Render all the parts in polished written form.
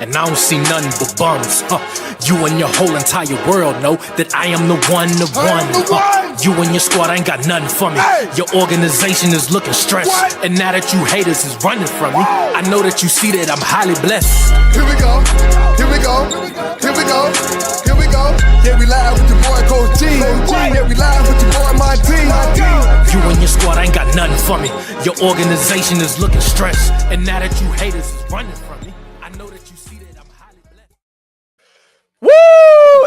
and I don't see nothing but bums. You and your whole entire world know that I am the one. You and your squad ain't got nothing for me. Your organization is looking stressed, and now that you haters is running from me, I know that you see that I'm highly blessed. Here we go, here we go, here we go, here we go. Yeah, we live with your boy Coach G. Yeah, we live with your boy Monty. You and your squad ain't got nothing for me. Your organization is looking stressed, and now that you haters is running from me, I know that you see that I'm highly blessed. Woo!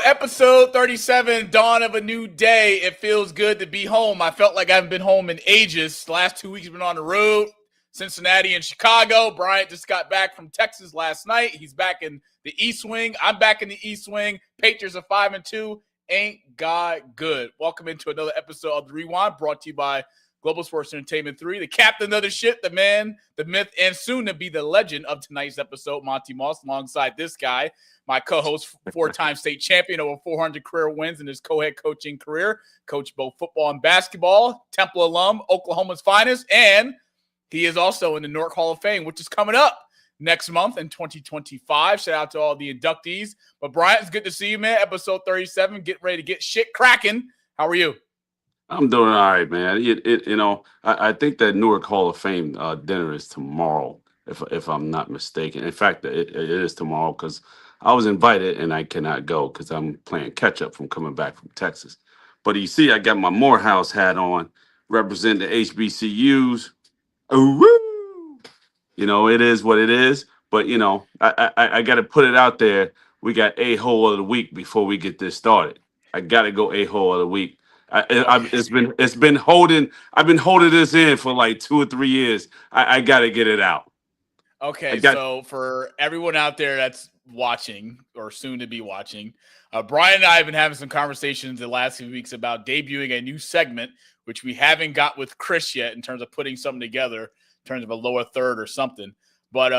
Episode 37, dawn of a new day. It feels good to be home. I felt like I haven't been home in ages. The last 2 weeks have been on the road. Cincinnati and Chicago. Bryant just got back from Texas last night. He's back in the East Wing. I'm back in the East Wing. Patriots are 5-2. Ain't God good. Welcome into another episode of The Rewind, brought to you by Global Sports Entertainment 3. The captain of the ship, the man, the myth, and soon to be the legend of tonight's episode, Monty Moss, alongside this guy, my co-host, four-time state champion, over 400 career wins in his co-head coaching career, coached both football and basketball, Temple alum, Oklahoma's finest, and he is also in the Newark Hall of Fame, which is coming up next month in 2025. Shout out to all the inductees. But Bryant, it's good to see you, man. Episode 37, get ready to get shit cracking. How are you? I'm doing all right, man. I think that Newark Hall of Fame dinner is tomorrow, if I'm not mistaken. In fact, it is tomorrow because I was invited and I cannot go because I'm playing catch up from coming back from Texas. But you see, I got my Morehouse hat on, representing the HBCUs. Ooh, it is what it is. But I got to put it out there. We got a-hole of the week before we get this started. I got to go a-hole of the week. It's been holding. I've been holding this in for like 2 or 3 years. I got to get it out. Okay, so for everyone out there that's watching or soon to be watching, Brian and I have been having some conversations the last few weeks about debuting a new segment, which we haven't got with Chris yet in terms of putting something together in terms of a lower third or something. But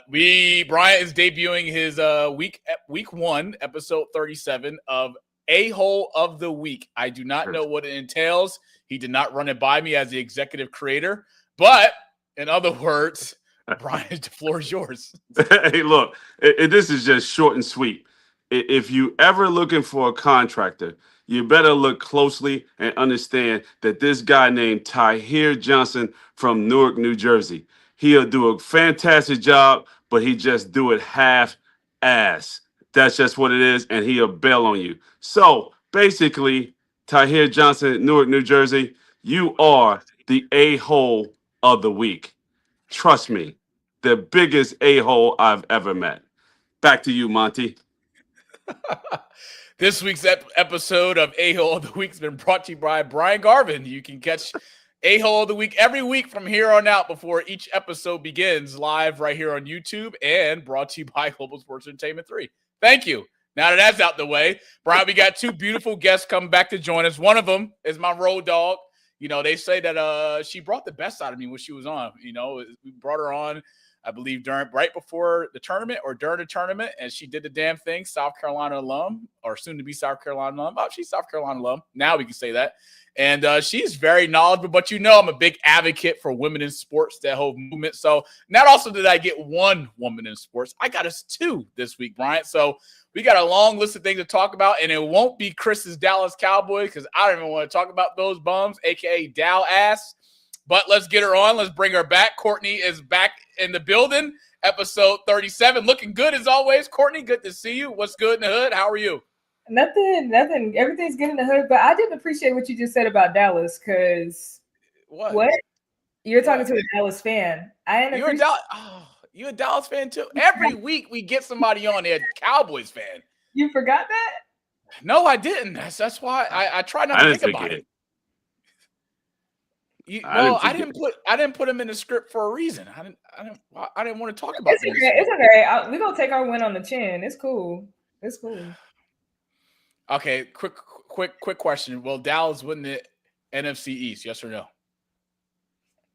Brian is debuting his week 1, episode 37 of A-Hole of the Week. I do not know what it entails. He did not run it by me as the executive creator. But in other words, Brian, the floor is yours. Hey, look, this is just short and sweet. If you ever looking for a contractor, you better look closely and understand that this guy named Tahir Johnson from Newark, New Jersey, he'll do a fantastic job, but he just do it half-ass. That's just what it is, and he'll bail on you. So, basically, Tahir Johnson, Newark, New Jersey, you are the a-hole of the week. Trust me, the biggest a-hole I've ever met. Back to you, Monty. This week's episode of A-Hole of the Week has been brought to you by Bryant Garvin. You can catch A-Hole of the Week every week from here on out before each episode begins, live right here on YouTube and brought to you by Global Sports Entertainment 3. Thank you. Now that that's out the way, Brian, we got 2 beautiful guests coming back to join us. One of them is my road dog. They say that she brought the best out of me when she was on. We brought her on, I believe, right before the tournament or during the tournament, and she did the damn thing. South Carolina alum, or soon to be South Carolina alum. Oh, she's South Carolina alum. Now we can say that. And she's very knowledgeable, but I'm a big advocate for women in sports, that whole movement. So not also did I get 1 woman in sports, I got us 2 this week, Bryant. So we got a long list of things to talk about, and it won't be Chris's Dallas Cowboys because I don't even want to talk about those bums, a.k.a. Dow ass. But let's get her on. Let's bring her back. Courtney is back in the building. Episode 37. Looking good as always. Courtney, good to see you. What's good in the hood? How are you? Nothing. Everything's good in the hood. But I didn't appreciate what you just said about Dallas because what? You're talking to a Dallas fan. You're a Dallas fan too? Every week we get somebody on there, Cowboys fan. You forgot that? No, I didn't. That's why I try not to think about it. I didn't put him in the script for a reason. I didn't want to talk about it. It's okay. We're gonna take our win on the chin. It's cool. Okay, quick question. Will Dallas win the NFC East? Yes or no?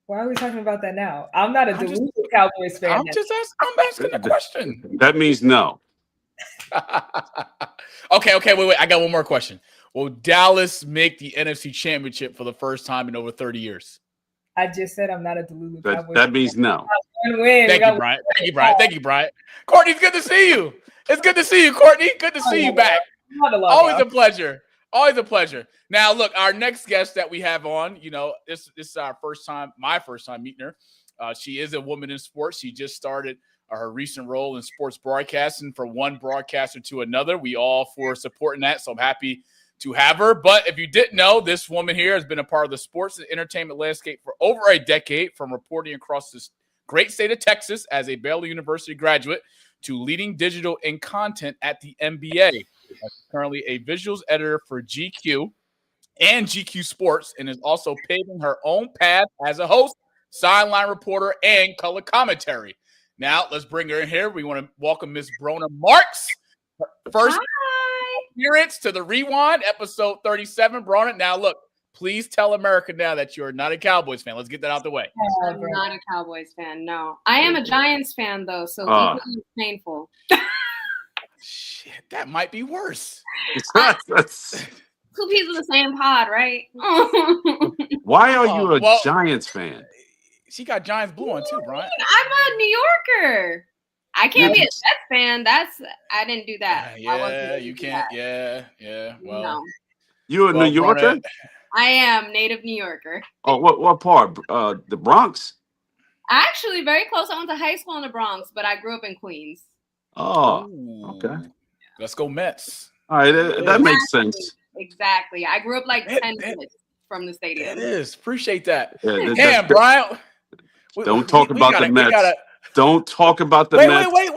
Why are we talking about that now? I'm not a delusional Cowboys fan. I'm asking a question. That means no. Okay, wait. I got one more question. Will Dallas make the NFC Championship for the first time in over 30 years? I just said I'm not a delusional Cowboys fan. That means no. win. Thank you, Bryant. Thank you, Bryant. Thank you, Bryant. Courtney, it's good to see you. It's good to see you, Courtney. Good to see you back. Always a pleasure. Always a pleasure. Now, look, our next guest that we have on, this is our first time, my first time meeting her. She is a woman in sports. She just started her recent role in sports broadcasting from one broadcaster to another. We all for supporting that, so I'm happy to have her. But if you didn't know, this woman here has been a part of the sports and entertainment landscape for over a decade, from reporting across this great state of Texas as a Baylor University graduate to leading digital and content at the NBA. She's currently a visuals editor for GQ and GQ Sports, and is also paving her own path as a host, sideline reporter, and color commentary. Now, let's bring her in here. We want to welcome Miss Brauna Marks. First appearance to the Rewind, episode 37. Brauna, now look, please tell America now that you're not a Cowboys fan. Let's get that out the way. I'm not a Cowboys fan, no. I am a Giants fan, though, so equally painful. Shit, that might be worse. Two peas in the same pod, right? Why are you a Giants fan? She got Giants blue on too, Bryant. I'm a New Yorker. I can't be a Jets fan. I didn't do that. You can't. Yeah. Well, no. You're a New Yorker? Bryant, I am native New Yorker. Oh, what part? The Bronx? Actually, very close. I went to high school in the Bronx, but I grew up in Queens. Oh, okay. Let's go Mets. All right, that makes sense. Exactly. I grew up like 10 minutes from the stadium. It is. Appreciate that. Yeah, damn, Bryant. Don't talk about the Mets. Don't talk about the Mets. Wait.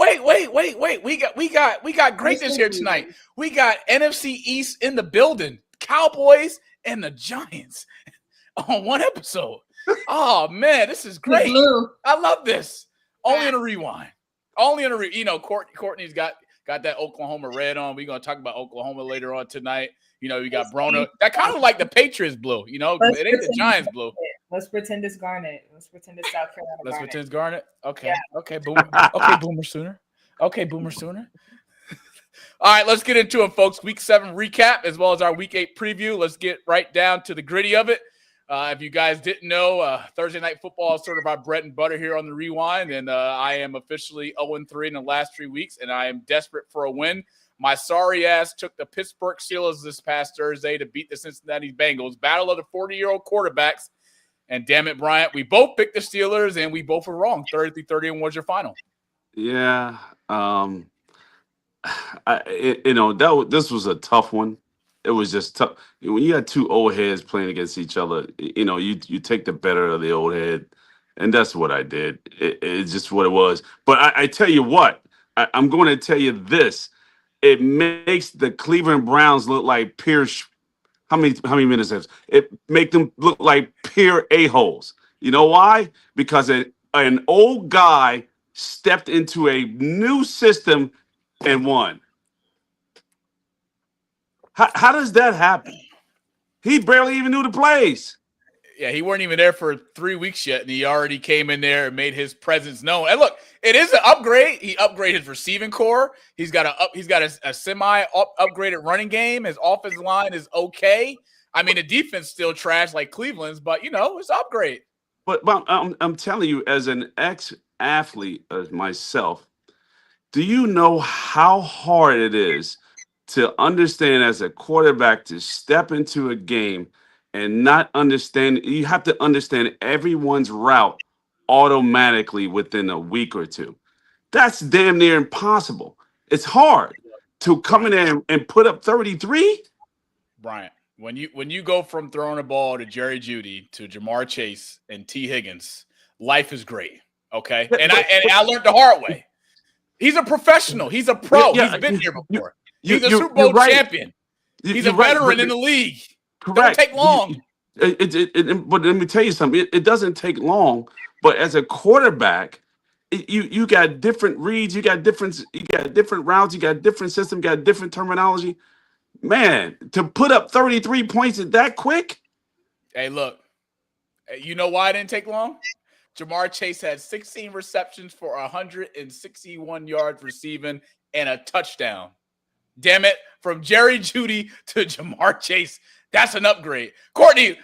We got greatness here tonight. We got NFC East in the building. Cowboys and the Giants on one episode. Oh man, this is great. I love this. Only in a rewind. Courtney's got that Oklahoma red on. We're gonna talk about Oklahoma later on tonight. We got Brauna. That kind of like the Patriots blue. It ain't the Giants blue. Let's pretend it's Garnet. Let's pretend it's South Carolina. Let's pretend it's Garnet. Okay. Yeah. Okay, Boomer Sooner. All right, let's get into it, folks. Week 7 recap as well as our Week 8 preview. Let's get right down to the gritty of it. If you guys didn't know, Thursday Night Football is sort of our bread and butter here on the Rewind, and I am officially 0-3 in the last 3 weeks, and I am desperate for a win. My sorry ass took the Pittsburgh Steelers this past Thursday to beat the Cincinnati Bengals. Battle of the 40-year-old quarterbacks. And damn it, Bryant, we both picked the Steelers, and we both were wrong. 33-30 was your final. Yeah. This was a tough one. It was just tough. When you got two old heads playing against each other, you take the better of the old head, and that's what I did. It's just what it was. But I tell you what, I'm going to tell you this. It makes the Cleveland Browns look like pure. How many minutes has it make them look like pure a-holes? You know why? Because an old guy stepped into a new system and won. How does that happen? He barely even knew the plays. Yeah, he weren't even there for 3 weeks yet, and he already came in there and made his presence known. And look, it is an upgrade. He upgraded his receiving core. He's got a semi-upgraded running game. His offensive line is okay. I mean, the defense still trash like Cleveland's, but it's an upgrade. But I'm telling you, as an ex-athlete as myself, do you know how hard it is to understand as a quarterback to step into a game and not understand? You have to understand everyone's route automatically within a week or two. That's damn near impossible. It's hard to come in there and put up 33. Bryant, when you go from throwing a ball to Jerry Jeudy to Jamar Chase and T. Higgins, life is great. Okay, and I learned the hard way. He's a professional. He's a pro. He's been here before. He's a Super Bowl champion. He's a veteran in the league. Correct. Don't take long. But let me tell you something. It doesn't take long. But as a quarterback, you got different reads. You got different routes. You got different system. You got different terminology. Man, to put up 33 points that quick. Hey, look. You know why it didn't take long? Jamar Chase had 16 receptions for 161 yards receiving and a touchdown. Damn it. From Jerry Jeudy to Jamar Chase. That's an upgrade. Courtney,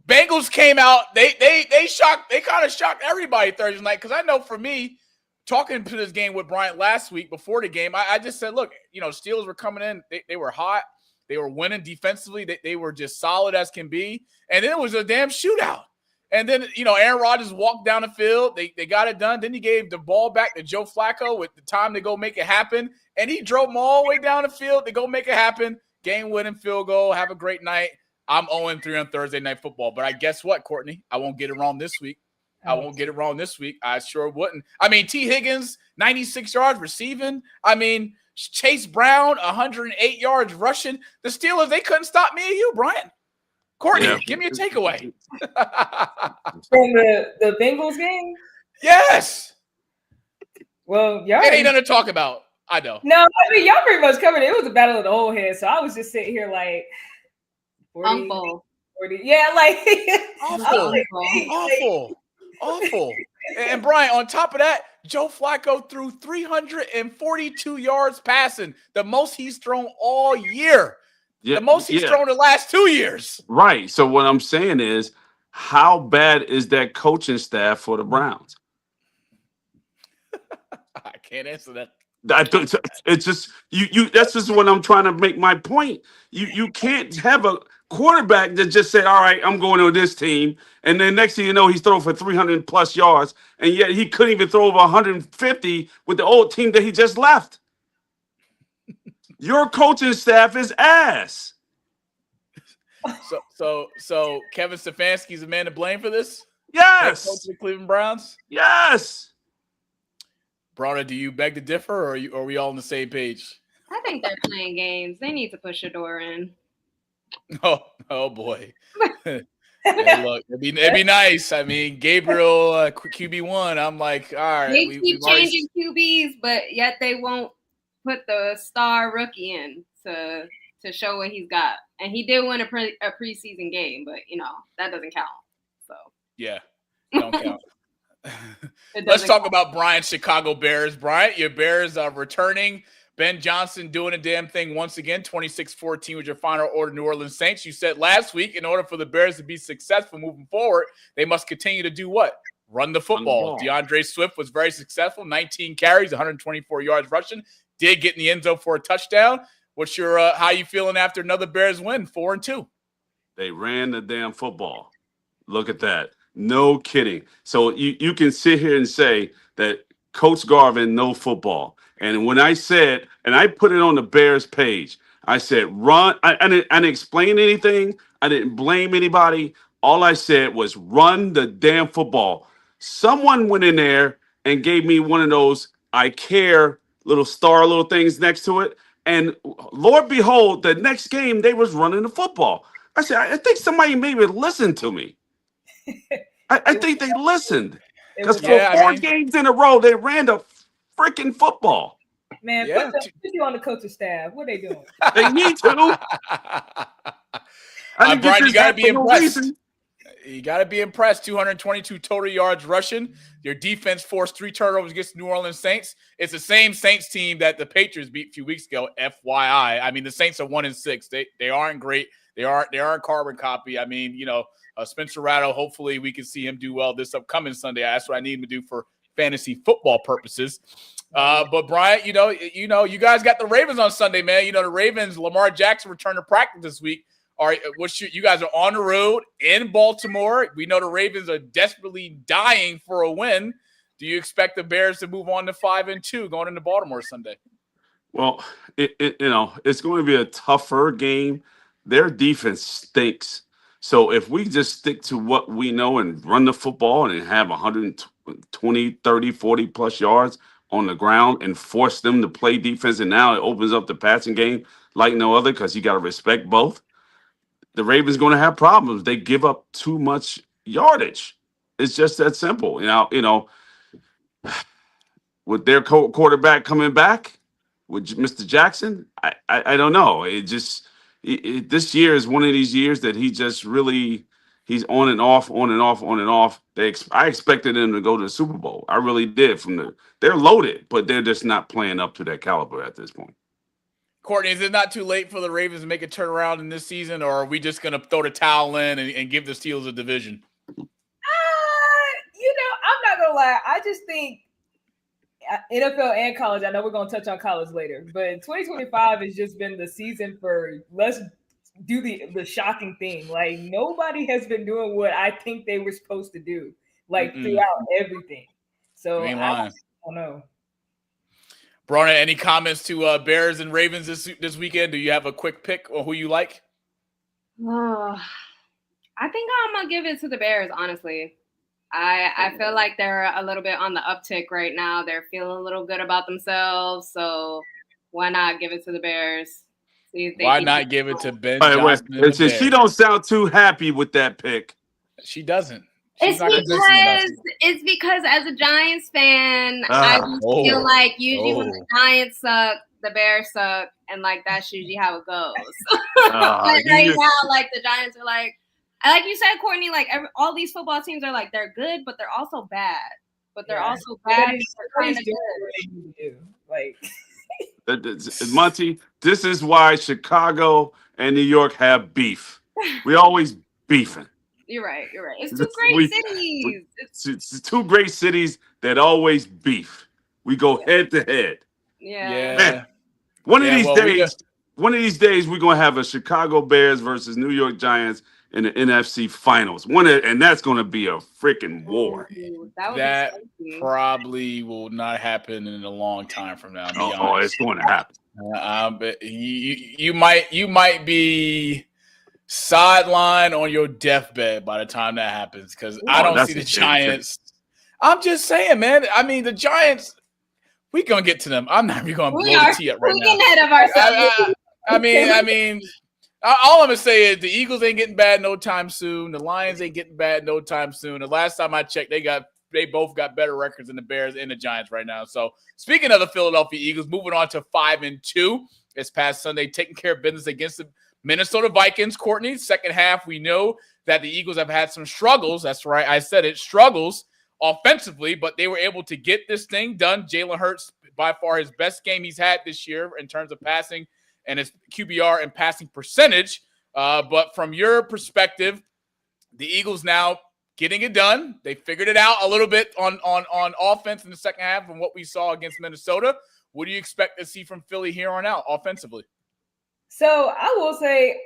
Bengals came out. They kind of shocked everybody Thursday night, because I know for me, talking to this game with Bryant last week before the game, I just said, look, Steelers were coming in. They were hot. They were winning defensively. They were just solid as can be. And then it was a damn shootout. And then, Aaron Rodgers walked down the field. They got it done. Then he gave the ball back to Joe Flacco with the time to go make it happen. And he drove them all the way down the field to go make it happen. Game-winning field goal. Have a great night. I'm 0-3 on Thursday Night Football. But I guess what, Courtney? I won't get it wrong this week. I sure wouldn't. I mean, T. Higgins, 96 yards receiving. I mean, Chase Brown, 108 yards rushing. The Steelers, they couldn't stop me and you, Bryant. Courtney, give me a takeaway. From the Bengals game? Yes. Well, y'all it ain't nothing to talk about. I know. No, I mean, y'all pretty much covered it. It was a battle of the old heads. So I was just sitting here like 40, 40. Yeah, like awful. And Brian, on top of that, Joe Flacco threw 342 yards passing, the most he's thrown all year. The most he's thrown the last 2 years. Right. So what I'm saying is, how bad is that coaching staff for the Browns? I can't answer that. It's just you. That's just what I'm trying to make my point. You can't have a quarterback that just say, "All right, I'm going to this team," and then next thing you know, he's throwing for 300 plus yards, and yet he couldn't even throw over 150 with the old team that he just left. Your coaching staff is ass. So Kevin Stefanski's the man to blame for this? Yes. Coach of the Cleveland Browns? Yes. Brauna, do you beg to differ, or are we all on the same page? I think they're playing games. They need to push a door in. Oh boy. Hey, look, it'd be nice. I mean, Gabriel QB1. I'm like, all right. They keep changing QBs, but yet they won't put the star rookie in to show what he's got. And he did win a preseason game, but that doesn't count. So yeah, don't count. Let's talk about Bryant's Chicago Bears. Bryant, your Bears are returning. Ben Johnson doing a damn thing once again. 26-14 with your final order, New Orleans Saints. You said last week, in order for the Bears to be successful moving forward, they must continue to do what? Run the football. DeAndre Swift was very successful. 19 carries, 124 yards rushing. Did get in the end zone for a touchdown. What's your how you feeling after another Bears win, 4-2? They ran the damn football. Look at that. No kidding. So you can sit here and say that Coach Garvin know football. And when I said, and I put it on the Bears page, I said, run. I didn't explain anything. I didn't blame anybody. All I said was run the damn football. Someone went in there and gave me one of those I care little things next to it. And Lord behold, the next game, they was running the football. I said, I think somebody maybe listened to me. I think they listened. Because for 4 games in a row, they ran the freaking football. Man, put you on the coaching staff. What are they doing? They need to. Brian, you got to be impressed. You got to be impressed. 222 total yards rushing. Your defense forced 3 turnovers against the New Orleans Saints. It's the same Saints team that the Patriots beat a few weeks ago, FYI. I mean, the Saints are 1-6. They aren't great. They aren't a carbon copy. I mean, Spencer Rattle, hopefully we can see him do well this upcoming Sunday. That's what I need him to do for fantasy football purposes. But Bryant, you guys got the Ravens on Sunday, man. The Ravens, Lamar Jackson returned to practice this week. All right, you guys are on the road in Baltimore. We know the Ravens are desperately dying for a win. Do you expect the Bears to move on to 5-2 going into Baltimore Sunday? Well, it's going to be a tougher game. Their defense stinks. So if we just stick to what we know and run the football and have 120, 30, 40 plus yards on the ground and force them to play defense, and now it opens up the passing game like no other because you got to respect both. The Ravens going to have problems. They give up too much yardage. It's just that simple. With their quarterback coming back, with Mr. Jackson, I don't know. This year is one of these years that he just really he's on and off. I expected them to go to the Super Bowl. I really did. They're loaded, but they're just not playing up to that caliber at this point. Courtney, is it not too late for the Ravens to make a turnaround in this season, or are we just going to throw the towel in and give the Steelers a division? I'm not going to lie. I just think NFL and college, I know we're going to touch on college later, but 2025 has just been the season for let's do the shocking thing. Like, nobody has been doing what I think they were supposed to do, like, throughout everything. So I don't know. Brauna, any comments to Bears and Ravens this weekend? Do you have a quick pick or who you like? I think I'm going to give it to the Bears, honestly. I feel like they're a little bit on the uptick right now. They're feeling a little good about themselves. So why not give it to the Bears? Why not give it to Ben Johnson? She don't sound too happy with that pick. She doesn't. It's because as a Giants fan, I feel like usually when the Giants suck, the Bears suck, and like that's usually how it goes. But right now, like the Giants are like you said, Courtney, like all these football teams are like they're good, but they're also bad. But they're also bad. They're kind of good. Like Monty, this is why Chicago and New York have beef. We always beefing. You're right. It's two great cities. It's two great cities that always beef. We go head to head. Yeah. Man, one of these days, we're gonna have a Chicago Bears versus New York Giants in the NFC Finals. And that's gonna be a freaking war. That probably will not happen in a long time from now. It's going to happen. But you might be sideline on your deathbed by the time that happens, because I don't see the Giants. I'm just saying, man. I mean, the Giants, we're going to get to them. I'm not even going to blow the tee up right now. We're getting ahead of ourselves. I mean, all I'm going to say is the Eagles ain't getting bad no time soon. The Lions ain't getting bad no time soon. The last time I checked, they both got better records than the Bears and the Giants right now. So speaking of the Philadelphia Eagles, moving on to 5-2 this past Sunday, taking care of business against the Minnesota Vikings. Courtney, second half, we know that the Eagles have had some struggles. That's right, I said it, struggles offensively, but they were able to get this thing done. Jalen Hurts, by far his best game he's had this year in terms of passing and his QBR and passing percentage. But from your perspective, the Eagles now getting it done. They figured it out a little bit on offense in the second half from what we saw against Minnesota. What do you expect to see from Philly here on out offensively? So I will say,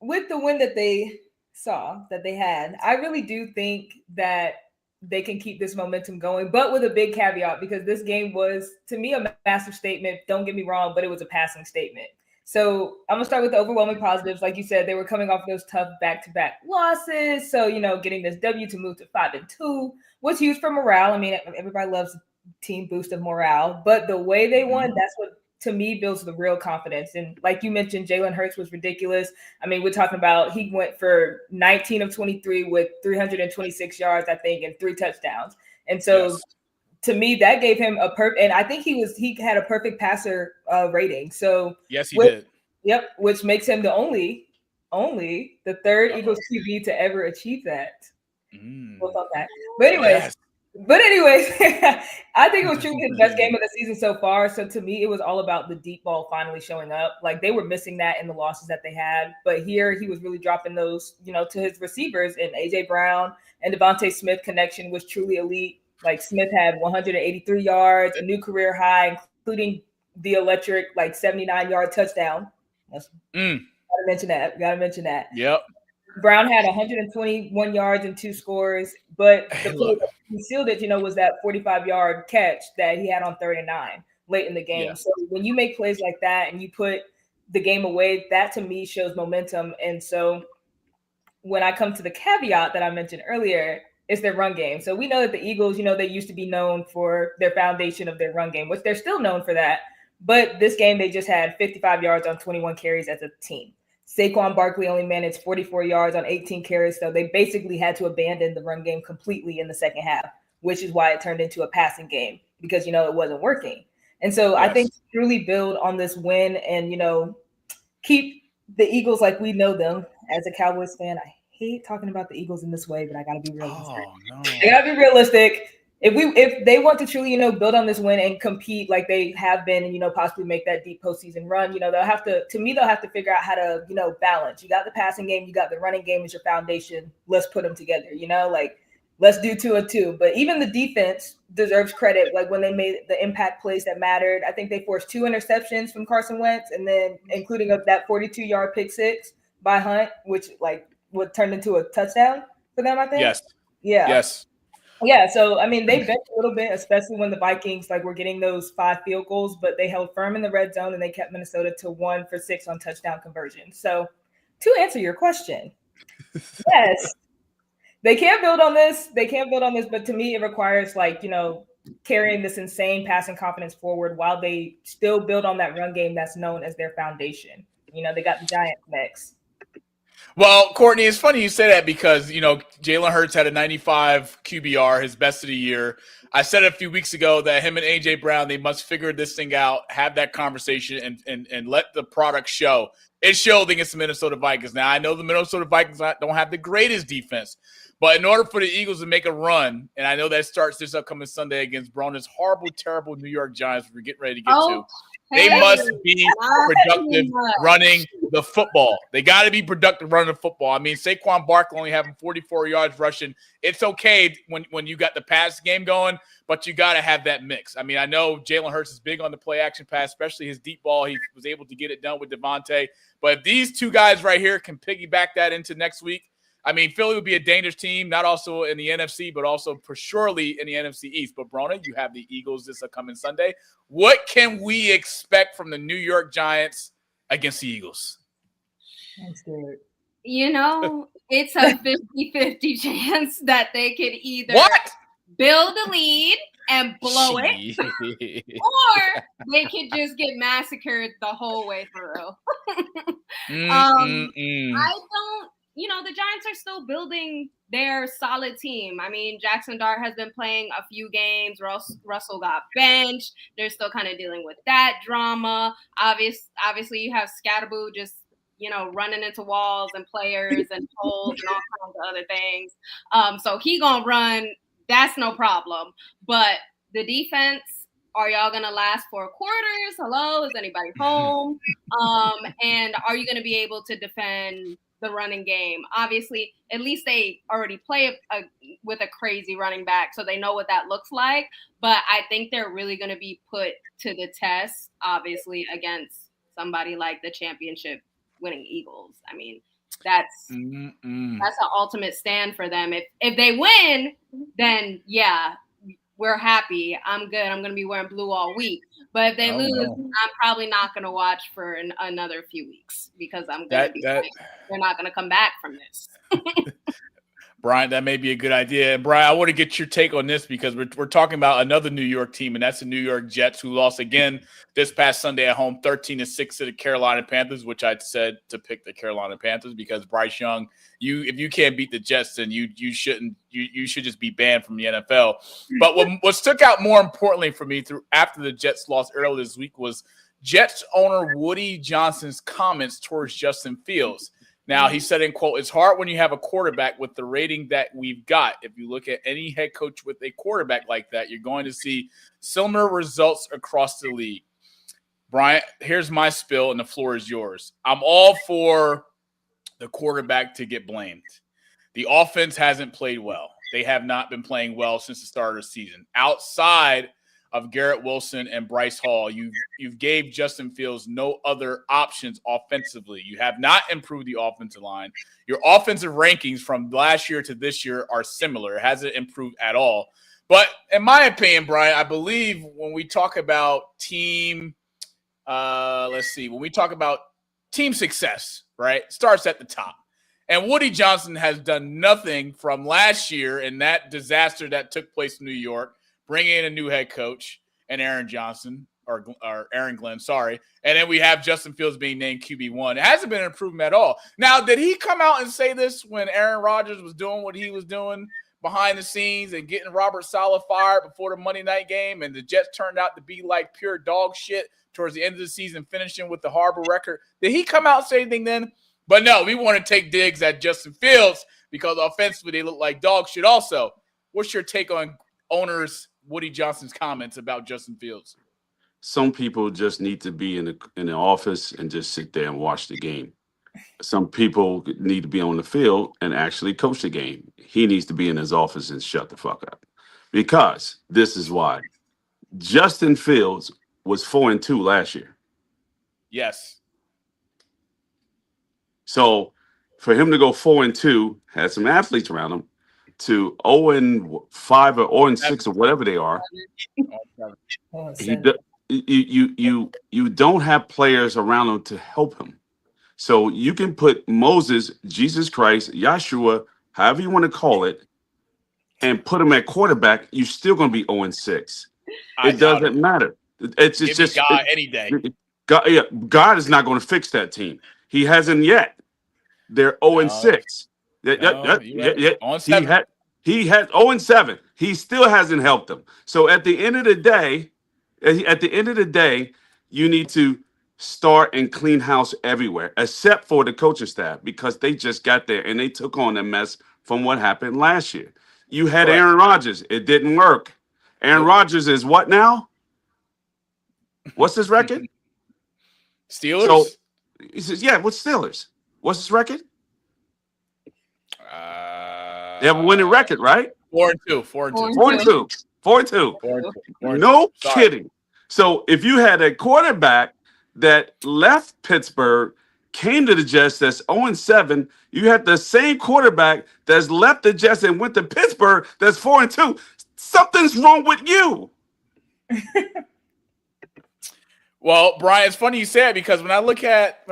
with the win that they saw, that they had, I really do think that they can keep this momentum going, but with a big caveat, because this game was, to me, a massive statement. Don't get me wrong, but it was a passing statement. So I'm going to start with the overwhelming positives. Like you said, they were coming off those tough back-to-back losses. So, getting this W to move to 5-2 was huge for morale. I mean, everybody loves team boost of morale, but the way they won, that's what, to me, builds the real confidence. And like you mentioned, Jalen Hurts was ridiculous. I mean, we're talking about he went for 19 of 23 with 326 yards, I think, and 3 touchdowns. And so to me, that gave him a perfect, and I think he had a perfect passer rating. So yes, he did. Yep, which makes him the only the third Eagles QB to ever achieve that. We'll talk that. But anyways. I think it was truly his best game of the season so far. So to me, it was all about the deep ball finally showing up. Like, they were missing that in the losses that they had. But here he was really dropping those, to his receivers. And A.J. Brown and Devontae Smith connection was truly elite. Like, Smith had 183 yards, a new career high, including the electric, 79-yard touchdown. Gotta mention that. Yep. Brown had 121 yards and 2 scores, but the play that he sealed it, was that 45-yard catch that he had on 3rd and 9 late in the game. Yeah. So when you make plays like that and you put the game away, that to me shows momentum. And so when I come to the caveat that I mentioned earlier, it's their run game. So we know that the Eagles, they used to be known for their foundation of their run game, which they're still known for that. But this game, they just had 55 yards on 21 carries as a team. Saquon Barkley only managed 44 yards on 18 carries, so they basically had to abandon the run game completely in the second half, which is why it turned into a passing game because, it wasn't working. And so I think to truly build on this win and, keep the Eagles like we know them. As a Cowboys fan, I hate talking about the Eagles in this way, but I got to be realistic. Oh, no. I got to be realistic. if they want to truly, build on this win and compete like they have been and, possibly make that deep postseason run, they'll have to figure out how to, balance. You got the passing game, you got the running game as your foundation. Let's put them together, let's do 2 and 2. But even the defense deserves credit. Like when they made the impact plays that mattered, I think they forced 2 interceptions from Carson Wentz, and then including that 42-yard pick six by Hunt, which would turn into a touchdown for them, I think. Yes. Yeah. Yes. Yeah, so they benched a little bit, especially when the Vikings were getting those 5 field goals, but they held firm in the red zone and they kept Minnesota to 1 for 6 on touchdown conversion. So, to answer your question, yes, they can't build on this. But to me, it requires carrying this insane passing confidence forward while they still build on that run game that's known as their foundation. They got the Giants next. Well, Courtney, it's funny you say that because, Jalen Hurts had a 95 QBR, his best of the year. I said a few weeks ago that him and A.J. Brown, they must figure this thing out, have that conversation, and let the product show. It showed against the Minnesota Vikings. Now, I know the Minnesota Vikings don't have the greatest defense, but in order for the Eagles to make a run, and I know that starts this upcoming Sunday against Brauna's horrible, terrible New York Giants, we're getting ready to get to. They must be productive running the football. They got to be productive running the football. I mean, Saquon Barkley only having 44 yards rushing. It's okay when you got the pass game going, but you got to have that mix. I mean, I know Jalen Hurts is big on the play action pass, especially his deep ball. He was able to get it done with Devontae. But if these two guys right here can piggyback that into next week, I mean, Philly would be a dangerous team, not also in the NFC, but also for surely in the NFC East. But, Brauna, you have the Eagles this upcoming Sunday. What can we expect from the New York Giants against the Eagles? That's good. It's a 50-50 chance that they could either build a lead and blow it, or they could just get massacred the whole way through. I don't. The Giants are still building their solid team. I mean, Jackson Dart has been playing a few games. Russell got benched. They're still kind of dealing with that drama. Obviously, you have Scatterboo just, running into walls and players and holes and all kinds of other things. So he gonna run. That's no problem. But the defense, are y'all gonna last 4 quarters? Hello, is anybody home? And are you gonna be able to defend the running game? Obviously, at least they already play with a crazy running back, so they know what that looks like. But I think they're really going to be put to the test, obviously, against somebody like the championship winning Eagles. I mean, that's an ultimate stand for them. If they win, then yeah, we're happy. I'm good. I'm going to be wearing blue all week. But if they lose, I'm probably not going to watch for another few weeks because I'm going to be like, they're not going to come back from this. Brian, that may be a good idea. And Brian, I want to get your take on this because we're talking about another New York team, and that's the New York Jets, who lost again this past Sunday at home, 13-6 to the Carolina Panthers, which I said to pick the Carolina Panthers because Bryce Young, if you can't beat the Jets, then you shouldn't. You should just be banned from the NFL. But what stuck out more importantly for me after the Jets lost earlier this week was Jets owner Woody Johnson's comments towards Justin Fields. Now, he said, in quote, "It's hard when you have a quarterback with the rating that we've got. If you look at any head coach with a quarterback like that, you're going to see similar results across the league." Bryant, here's my spill, and the floor is yours. I'm all for the quarterback to get blamed. The offense hasn't played well. They have not been playing well since the start of the season. Outside of Garrett Wilson and Bryce Hall, you've gave Justin Fields no other options offensively. You have not improved the offensive line. Your offensive rankings from last year to this year are similar. It hasn't improved at all. But in my opinion, Brian, I believe when we talk about team, when we talk about team success, right, starts at the top. And Woody Johnson has done nothing from last year and that disaster that took place in New York, bringing in a new head coach and Aaron Glenn, sorry. And then we have Justin Fields being named QB1. It hasn't been an improvement at all. Now, did he come out and say this when Aaron Rodgers was doing what he was doing behind the scenes and getting Robert Saleh fired before the Monday night game, and the Jets turned out to be like pure dog shit towards the end of the season, finishing with the horrible record? Did he come out and say anything then? But no, we want to take digs at Justin Fields because offensively they look like dog shit also. What's your take on owners Woody Johnson's comments about Justin Fields? Some people just need to be in the office and just sit there and watch the game. Some people need to be on the field and actually coach the game. He needs to be in his office and shut the fuck up. Because this is why. Justin Fields was 4-2 last year. Yes. So for him to go 4-2, had some athletes around him, to 0-5 or 0-6 or whatever they are, you don't have players around him to help him. So you can put Moses, Jesus Christ, Yahshua, however you want to call it, and put him at quarterback, you're still going to be 0-6. It doesn't matter. It's just God any day. God is not going to fix that team. He hasn't yet. They're 0-6. He had 0-7. He still hasn't helped them. So at the end of the day, you need to start and clean house everywhere, except for the coaching staff, because they just got there and they took on a mess from what happened last year. You had Aaron Rodgers. It didn't work. Aaron Rodgers is what now? What's his record? Steelers? So he says, yeah, what's Steelers? What's his record? They have a winning record, right? 4-2. 4-2. No kidding. So if you had a quarterback that left Pittsburgh, came to the Jets that's 0-7, you had the same quarterback that's left the Jets and went to Pittsburgh that's 4-2. Something's wrong with you. Well, Brian, it's funny you say it, because when I look at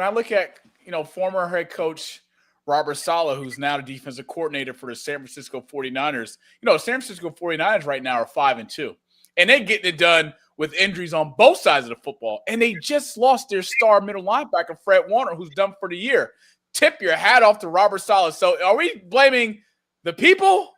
former head coach Robert Saleh, who's now the defensive coordinator for the San Francisco 49ers. San Francisco 49ers right now are 5-2. And they're getting it done with injuries on both sides of the football. And they just lost their star middle linebacker, Fred Warner, who's done for the year. Tip your hat off to Robert Saleh. So are we blaming the people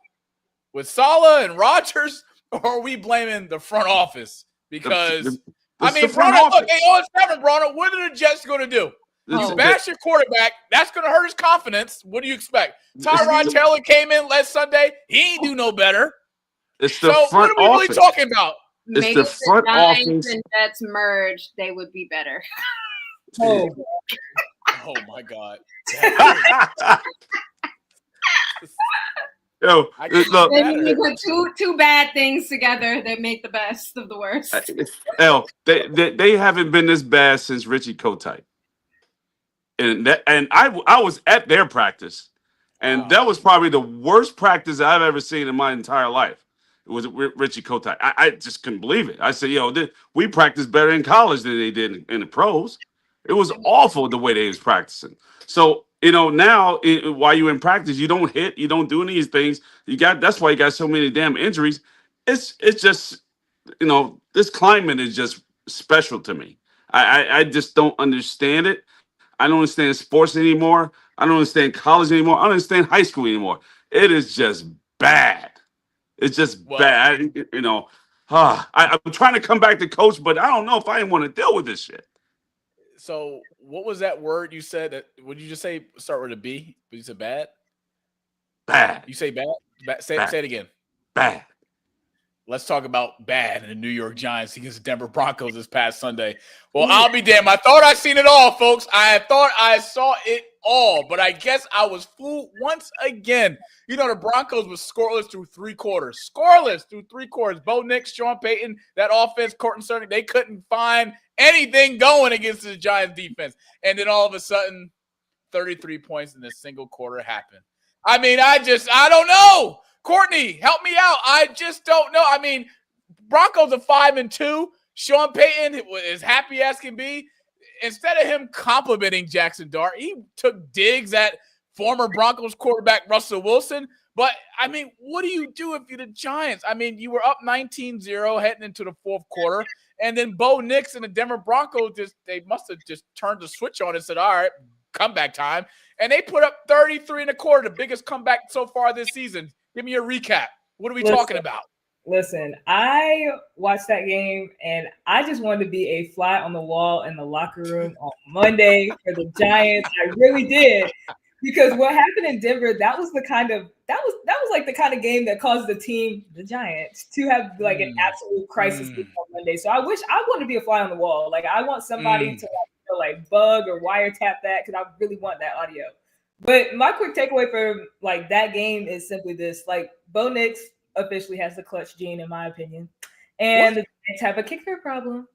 with Saleh and Rodgers, or are we blaming the front office? Because, Brauna, look, they 0-7, Brauna. What are the Jets going to do? You bash your quarterback, that's going to hurt his confidence. What do you expect? Tyrod Taylor came in last Sunday. He ain't do no better. It's the front what are we really talking about? Maybe the front Giants office and Jets merged, they would be better. Oh my God. Yo, look, You put two bad things together that make the best of the worst. They haven't been this bad since Richie Kotite. And I was at their practice, and that was probably the worst practice I've ever seen in my entire life. It was Richie Kotite. I just couldn't believe it. I said, we practiced better in college than they did in the pros. It was awful the way they was practicing. So, now while you're in practice, you don't hit, you don't do any of these things. That's why you got so many damn injuries. It's just, this climate is just special to me. I just don't understand it. I don't understand sports anymore. I don't understand college anymore. I don't understand high school anymore. It is just bad. It's just bad. I'm trying to come back to coach, but I don't know if I even want to deal with this shit. So what was that word you said? Would you just say start with a B? You said bad? Bad. You say bad? Say it again. Bad. Let's talk about bad in the New York Giants against the Denver Broncos this past Sunday. Well, I'll be damned. I thought I seen it all, folks. I thought I saw it all, but I guess I was fooled once again. The Broncos was scoreless through 3 quarters. Bo Nix, Sean Payton, that offense, Courtney Sutton, they couldn't find anything going against the Giants defense. And then all of a sudden, 33 points in a single quarter happened. I don't know. Courtney, help me out. I just don't know. Broncos are 5-2. Sean Payton is happy as can be. Instead of him complimenting Jackson Dart, he took digs at former Broncos quarterback Russell Wilson. But, what do you do if you're the Giants? You were up 19-0 heading into the fourth quarter. And then Bo Nix and the Denver Broncos, they must have just turned the switch on and said, all right, comeback time. And they put up 33 and a quarter, the biggest comeback so far this season. Give me a recap. What are we talking about? Listen, I watched that game, and I just wanted to be a fly on the wall in the locker room on Monday for the Giants. I really did. Because what happened in Denver, that was like the kind of game that caused the Giants, to have like an absolute crisis on Monday. So I want to be a fly on the wall. Like I want somebody to like bug or wiretap that, because I really want that audio. But my quick takeaway for like that game is simply this: like Bo Nix officially has the clutch gene, in my opinion, and the Giants have a kicker problem.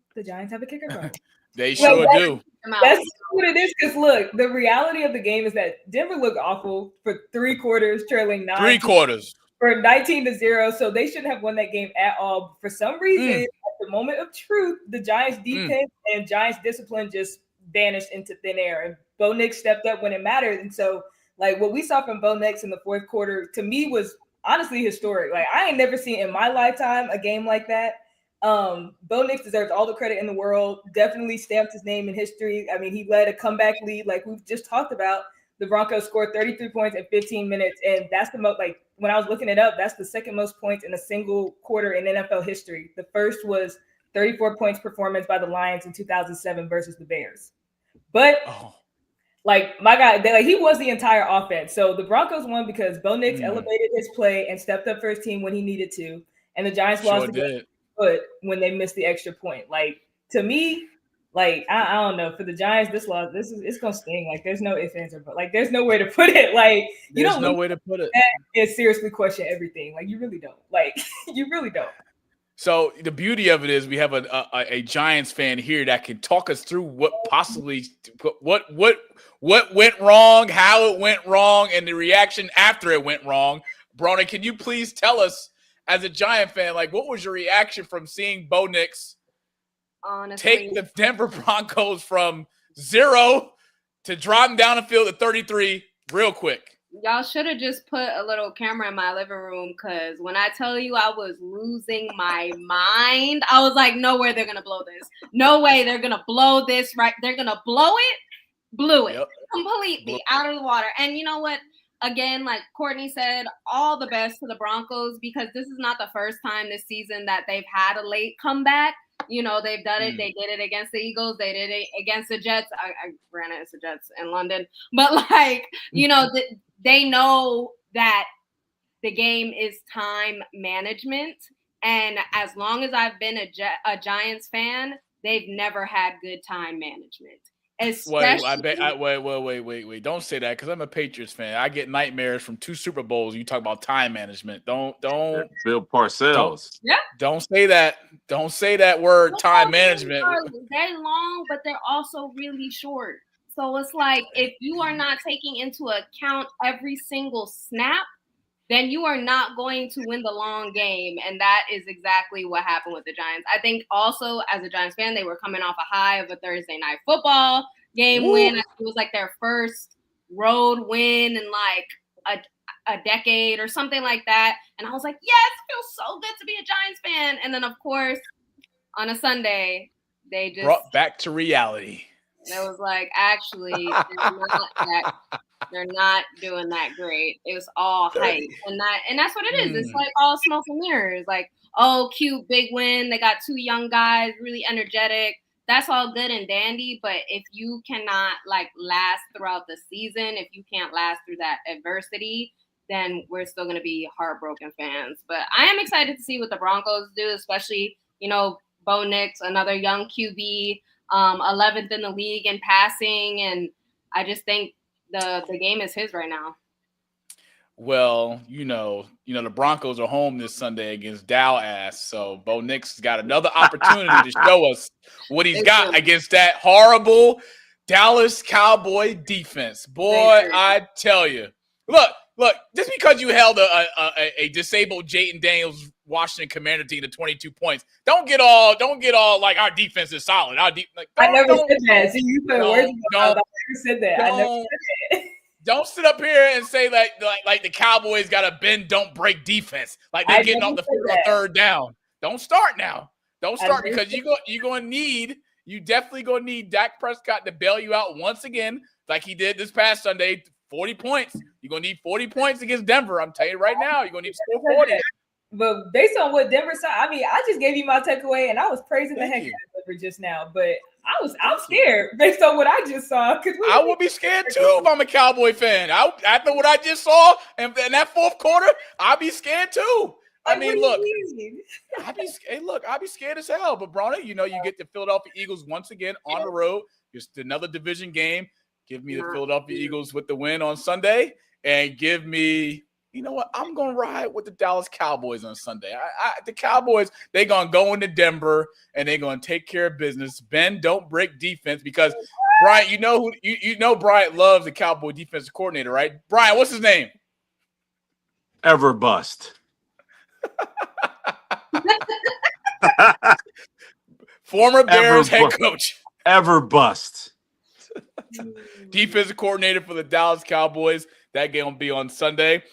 They sure do. That's what it is. Because look, the reality of the game is that Denver looked awful for 3 quarters, trailing 9. 3 quarters for 19-0. So they shouldn't have won that game at all. For some reason, at the moment of truth, the Giants defense and Giants discipline just vanished into thin air. And Bo Nix stepped up when it mattered. And so, like, what we saw from Bo Nix in the fourth quarter, to me, was honestly historic. Like, I ain't never seen in my lifetime a game like that. Bo Nix deserves all the credit in the world. Definitely stamped his name in history. I mean, he led a comeback lead, like we've just talked about. The Broncos scored 33 points in 15 minutes, and that's the most. Like when I was looking it up, that's the second most points in a single quarter in NFL history. The first was 34 points performance by the Lions in 2007 versus the Bears. But like my guy, he was the entire offense. So the Broncos won because Bo Nix elevated his play and stepped up for his team when he needed to, and the Giants lost the game. But when they missed the extra point, like to me, like I don't know, for the Giants, it's gonna sting. Like there's no ifs, ands, or buts. Like there's no way to put it. Like there's no way to put it. And seriously question everything. Like you really don't. Like you really don't. So the beauty of it is we have a Giants fan here that can talk us through what went wrong, how it went wrong, and the reaction after it went wrong. Brauna, can you please tell us, as a Giant fan, like what was your reaction from seeing Bo Nix take the Denver Broncos from 0 to driving down the field at 33 real quick? Y'all should have just put a little camera in my living room, because when I tell you I was losing my mind, I was like, no way they're going to blow this. No way they're going to blow this, right? They're going to blow it. Blew it completely out of the water. And you know what? Again, like Courtney said, all the best to the Broncos, because this is not the first time this season that they've had a late comeback. You know, they've done it. They did it against the Eagles. They did it against the Jets. I ran it as the Jets in London. But, like, you know, they know that the game is time management. And as long as I've been a Giants fan, they've never had good time management. Wait. Don't say that, because I'm a Patriots fan. I get nightmares from 2 Super Bowls. You talk about time management. Don't Bill Parcells. Don't say that. Don't say that word, time management. They're long, but they're also really short. So it's like, if you are not taking into account every single snap, then you are not going to win the long game. And that is exactly what happened with the Giants. I think also, as a Giants fan, they were coming off a high of a Thursday night football game win. It was like their first road win in like a decade or something like that. And I was like, yes, it feels so good to be a Giants fan. And then, of course, on a Sunday, they just brought back to reality. It was like, actually, they're not doing that great. It was all hype, and that's what it is. It's like all smoke and mirrors. Like, oh, cute, big win. They got 2 young guys, really energetic. That's all good and dandy. But if you cannot like last throughout the season, if you can't last through that adversity, then we're still going to be heartbroken fans. But I am excited to see what the Broncos do, especially, you know, Bo Nix, another young QB. 11th in the league in passing, and I just think the game is his right now. Well, you know, the Broncos are home this Sunday against Dallas, so Bo Nix got another opportunity to show us what he's got against that horrible Dallas Cowboy defense. Boy, I tell you, look, just because you held a disabled Jayden Daniels Washington Commander team to 22 points, don't get all like our defense is solid. I never said that. See, you put words in my mouth. I never said that. I never said that. Don't sit up here and say like the Cowboys got a bend, don't break defense. Like they're getting off the field on 3rd down. Don't start now. Don't start, because you definitely gonna need Dak Prescott to bail you out once again, like he did this past Sunday. 40 points. You're gonna need 40 points against Denver. I'm telling you right now, you're gonna need to score 40. But based on what Denver saw, I mean, I just gave you my takeaway, and I was praising the heck out of Denver just now. But I'm scared based on what I just saw. I would be scared too if I'm a Cowboy fan. After what I just saw and in that fourth quarter, I'd be scared too. I mean, look, I'd be scared as hell. But Brauna, you get the Philadelphia Eagles once again on the road. Just another division game. Give me the Philadelphia Eagles with the win on Sunday, and give me. You know what? I'm going to ride with the Dallas Cowboys on Sunday. The Cowboys, they're going to go into Denver, and they're going to take care of business. Ben, don't break defense because, Bryant, you know Bryant loves the Cowboy defensive coordinator, right? Bryant, what's his name? Ever bust. Former Bears head coach. Ever bust. Defensive coordinator for the Dallas Cowboys. That game will be on Sunday.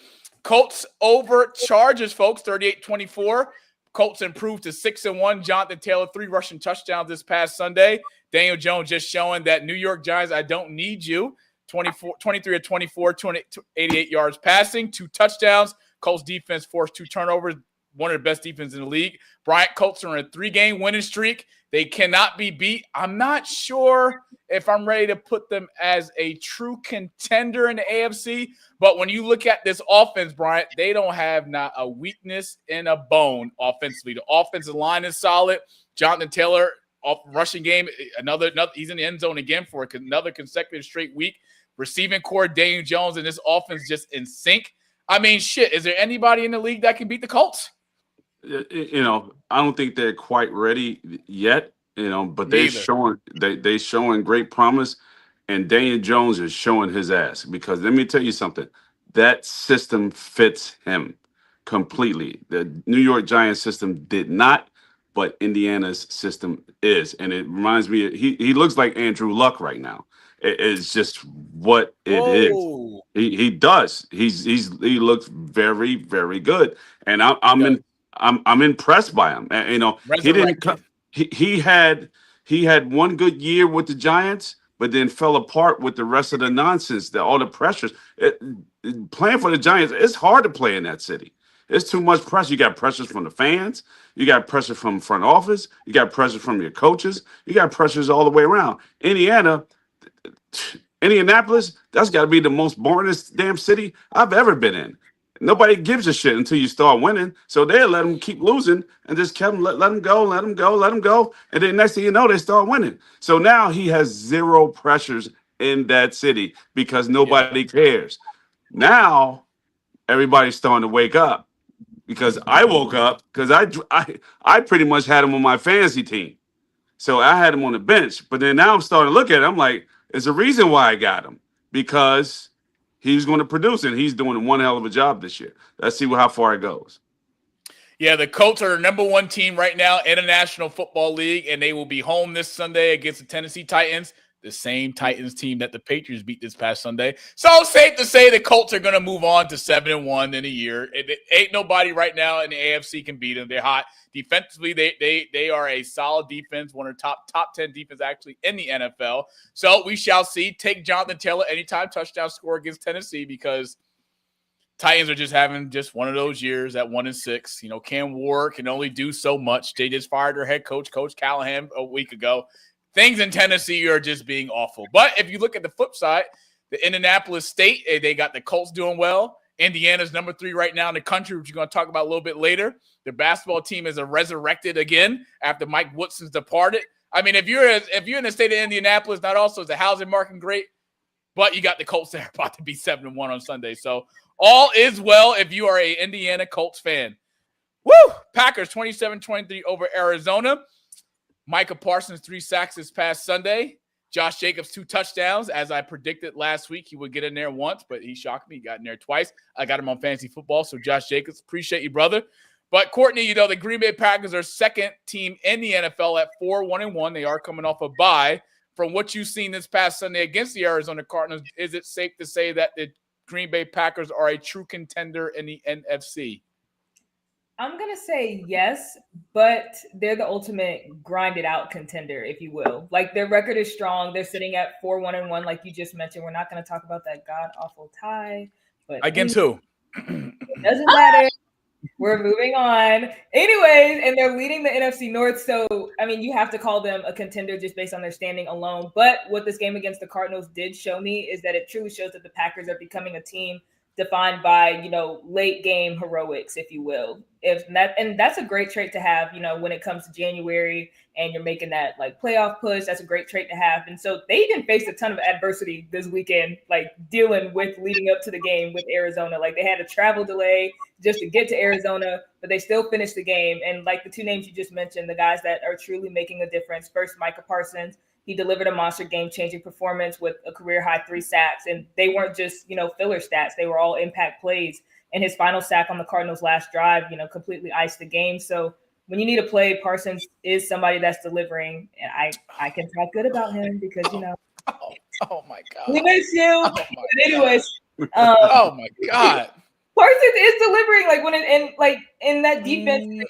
Colts over Chargers, folks, 38-24. Colts improved to 6-1. Jonathan Taylor, 3 rushing touchdowns this past Sunday. Daniel Jones just showing that New York Giants, I don't need you. 23 of 24, 88 yards passing, 2 touchdowns. Colts defense forced 2 turnovers, one of the best defenses in the league. Bryant, Colts are on a 3-game winning streak. They cannot be beat. I'm not sure if I'm ready to put them as a true contender in the AFC. But when you look at this offense, Bryant, they don't have not a weakness in a bone offensively. The offensive line is solid. Jonathan Taylor, rushing game, another he's in the end zone again for another consecutive straight week. Receiving core, Daniel Jones, and this offense just in sync. I mean, shit, is there anybody in the league that can beat the Colts? I don't think they're quite ready yet, but they're showing great promise, and Daniel Jones is showing his ass because let me tell you something, that system fits him completely. The New York Giants system did not, but Indiana's system is, and it reminds me, he looks like Andrew Luck right now. It's just what it is. He does. He looks very, very good, and I'm impressed by him. He didn't. He had one good year with the Giants, but then fell apart with the rest of the nonsense. All the pressures. Playing for the Giants, it's hard to play in that city. It's too much pressure. You got pressures from the fans. You got pressure from front office. You got pressure from your coaches. You got pressures all the way around. Indianapolis, that's got to be the most boringest damn city I've ever been in. Nobody gives a shit until you start winning. So they let them keep losing and just kept them, let them go. And then next thing you know, they start winning. So now he has 0 pressures in that city because nobody cares. Now everybody's starting to wake up because I woke up because I pretty much had him on my fantasy team. So I had him on the bench. But then now I'm starting to look at it. I'm like, there's a reason why I got him because he's going to produce, and he's doing one hell of a job this year. Let's see how far it goes. Yeah, the Colts are the number 1 team right now in the National Football League, and they will be home this Sunday against the Tennessee Titans, the same Titans team that the Patriots beat this past Sunday. So safe to say the Colts are going to move on to 7-1 in a year. It ain't nobody right now in the AFC can beat them. They're hot. Defensively, they are a solid defense, one of the top 10 defense actually in the NFL. So we shall see. Take Jonathan Taylor anytime touchdown score against Tennessee because Titans are just having just one of those years at 1-6. Cam Ward can only do so much. They just fired their head coach, Coach Callahan, a week ago. Things in Tennessee are just being awful. But if you look at the flip side, the Indianapolis State, they got the Colts doing well. Indiana's number 3 right now in the country, which you're going to talk about a little bit later. Their basketball team is resurrected again after Mike Woodson's departed. I mean, if you're in the state of Indianapolis, not also is the housing market great, but you got the Colts that are about to be 7-1 on Sunday. So all is well if you are a Indiana Colts fan. Woo! Packers 27-23 over Arizona. Micah Parsons 3 sacks this past Sunday. Josh Jacobs 2 touchdowns. As I predicted last week, he would get in there once, but he shocked me. He got in there twice. I got him on fantasy football. So Josh Jacobs, appreciate you, brother. But Courtney, the Green Bay Packers are second team in the NFL at 4-1-1. They are coming off a bye. From what you've seen this past Sunday against the Arizona Cardinals, is it safe to say that the Green Bay Packers are a true contender in the NFC? I'm going to say yes, but they're the ultimate grinded out contender, if you will. Like, their record is strong. They're sitting at 4-1-1, like you just mentioned. We're not going to talk about that god-awful tie. But against who? It doesn't matter. We're moving on. Anyways, and they're leading the NFC North. So, I mean, you have to call them a contender just based on their standing alone. But what this game against the Cardinals did show me is that it truly shows that the Packers are becoming a team defined by, late game heroics, if you will. And that's a great trait to have, when it comes to January and you're making that like playoff push. That's a great trait to have. And so they even faced a ton of adversity this weekend, like dealing with leading up to the game with Arizona. Like they had a travel delay just to get to Arizona, but they still finished the game. And like the two names you just mentioned, the guys that are truly making a difference. First, Micah Parsons. He delivered a monster game-changing performance with a career-high 3 sacks. And they weren't just, filler stats. They were all impact plays. And his final sack on the Cardinals' last drive, completely iced the game. So when you need a play, Parsons is somebody that's delivering. And I can talk good about him because, Oh, my God. We miss you. Oh, but anyways. Oh, my God. Parsons is delivering in that defense